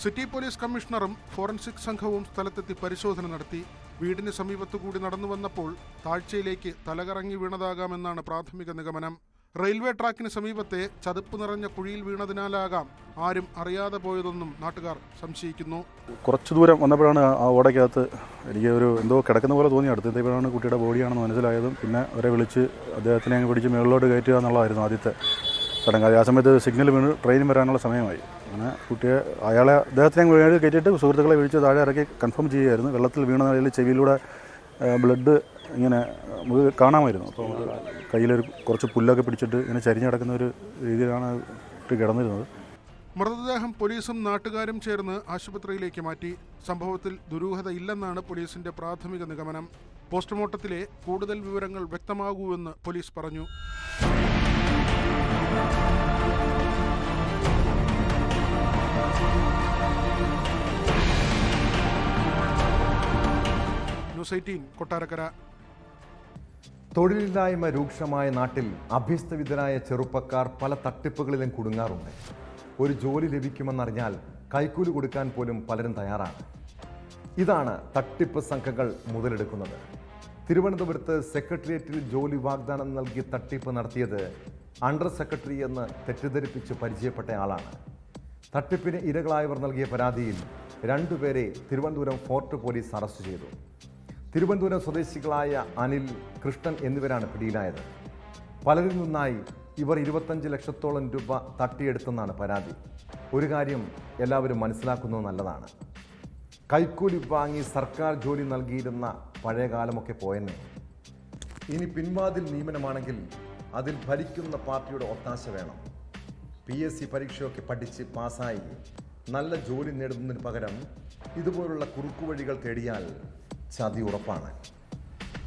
സിറ്റി പോലീസ് കമ്മീഷണറും ഫോറൻസിക് സംഘവും സ്ഥലത്തെത്തി പരിശോധന നടത്തി. വീടിന് സമീപത്തു കൂടി നടന്നു വന്നപ്പോൾ താഴ്ചയിലേക്ക് തലകറങ്ങി വീണതാകാമെന്നാണ് പ്രാഥമിക നിഗമനം. റെയിൽവേ ട്രാക്കിന് സമീപത്തെ ചതുപ്പ് നിറഞ്ഞ കുഴിയിൽ വീണതിനാലാകാം ആരും അറിയാതെ പോയതെന്നും നാട്ടുകാർ സംശയിക്കുന്നു. കുറച്ചു ദൂരം വന്നപ്പോഴാണ് ആ ഓടയ്ക്കകത്ത് എനിക്ക് എന്തോ കിടക്കുന്ന പോലെ തോന്നി. അടുത്തപ്പോഴാണ് കുട്ടിയുടെ ബോഡിയാണെന്ന് മനസ്സിലായതും പിന്നെ അവരെ വിളിച്ച് അദ്ദേഹത്തിനെ അങ്ങ് പിടിച്ച് മുകളിലോട്ട് കയറ്റുക എന്നുള്ളതായിരുന്നു ആദ്യത്തെ ചടങ്ങ്. ആ സമയത്ത് സിഗ്നൽ വീണ് ട്രെയിൻ വരാനുള്ള സമയമായി. അങ്ങനെ കുട്ടിയെ അദ്ദേഹത്തിനെ മേളിൽ കയറ്റിയിട്ട് സുഹൃത്തുക്കളെ വിളിച്ച് താഴെ ഇറക്കി കൺഫേം ചെയ്യുകയായിരുന്നു. വെള്ളത്തിൽ വീണ നിലയിൽ ചെവിയിലൂടെ ബ്ലഡ് ഇങ്ങനെ നമുക്ക് കാണാമായിരുന്നു. അപ്പോൾ നമുക്ക് കയ്യിലൊരു കുറച്ച് പുല്ലൊക്കെ പിടിച്ചിട്ട് ഇങ്ങനെ ചരിഞ്ഞ് കിടക്കുന്ന ഒരു രീതിയിലാണ് കിടന്നിരുന്നത്. മൃതദേഹം പോലീസും നാട്ടുകാരും ചേർന്ന് ആശുപത്രിയിലേക്ക് മാറ്റി. സംഭവത്തിൽ ദുരൂഹത ഇല്ലെന്നാണ് പോലീസിന്റെ പ്രാഥമിക നിഗമനം. പോസ്റ്റ്മോർട്ടത്തിലെ കൂടുതൽ വിവരങ്ങൾ വ്യക്തമാകൂവെന്ന് പോലീസ് പറഞ്ഞു. ന്യൂസ് 18 കൊട്ടാരക്കര. തൊഴിലില്ലായ്മ രൂക്ഷമായ നാട്ടിൽ അഭ്യസ്തവിദ്യരായ ചെറുപ്പക്കാർ പല തട്ടിപ്പുകളിലും കുടുങ്ങാറുണ്ട്. ഒരു ജോലി ലഭിക്കുമെന്നറിഞ്ഞാൽ കൈക്കൂലി കൊടുക്കാൻ പോലും പലരും തയ്യാറാണ്. ഇതാണ് തട്ടിപ്പ് സംഘങ്ങൾ മുതലെടുക്കുന്നത്. തിരുവനന്തപുരത്ത് സെക്രട്ടേറിയറ്റിൽ ജോലി വാഗ്ദാനം നൽകി തട്ടിപ്പ് നടത്തിയത് അണ്ടർ സെക്രട്ടറി എന്ന് തെറ്റിദ്ധരിപ്പിച്ച് പരിചയപ്പെട്ട ആളാണ്. തട്ടിപ്പിന് ഇരകളായവർ നൽകിയ പരാതിയിൽ 2 പേരെ തിരുവനന്തപുരം ഫോർട്ട് പോലീസ് അറസ്റ്റ് ചെയ്തു. തിരുവനന്തപുരം സ്വദേശികളായ അനിൽ, കൃഷ്ണൻ എന്നിവരാണ് പിടിയിലായത്. പലരിൽ നിന്നായി ഇവർ 25 ലക്ഷത്തോളം രൂപ തട്ടിയെടുത്തെന്നാണ് പരാതി. ഒരു കാര്യം എല്ലാവരും മനസ്സിലാക്കുന്നത് നല്ലതാണ്. കൈക്കൂലി വാങ്ങി സർക്കാർ ജോലി നൽകിയിരുന്ന പഴയ കാലമൊക്കെ പോയെന്നെ. ഇനി പിൻവാതിൽ നിയമനമാണെങ്കിൽ അതിൽ ഭരിക്കുന്ന പാർട്ടിയുടെ ഒത്താശ വേണം. PSC പരീക്ഷയൊക്കെ പഠിച്ച് പാസ്സായി നല്ല ജോലി നേടുന്നതിന് പകരം ഇതുപോലുള്ള കുറുക്കുവഴികൾ തേടിയാൽ ചതി ഉറപ്പാണ്.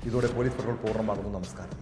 ഇതോടെ പോലീസ് പെട്രോൾ പൂർണ്ണമാകുന്നു. നമസ്കാരം.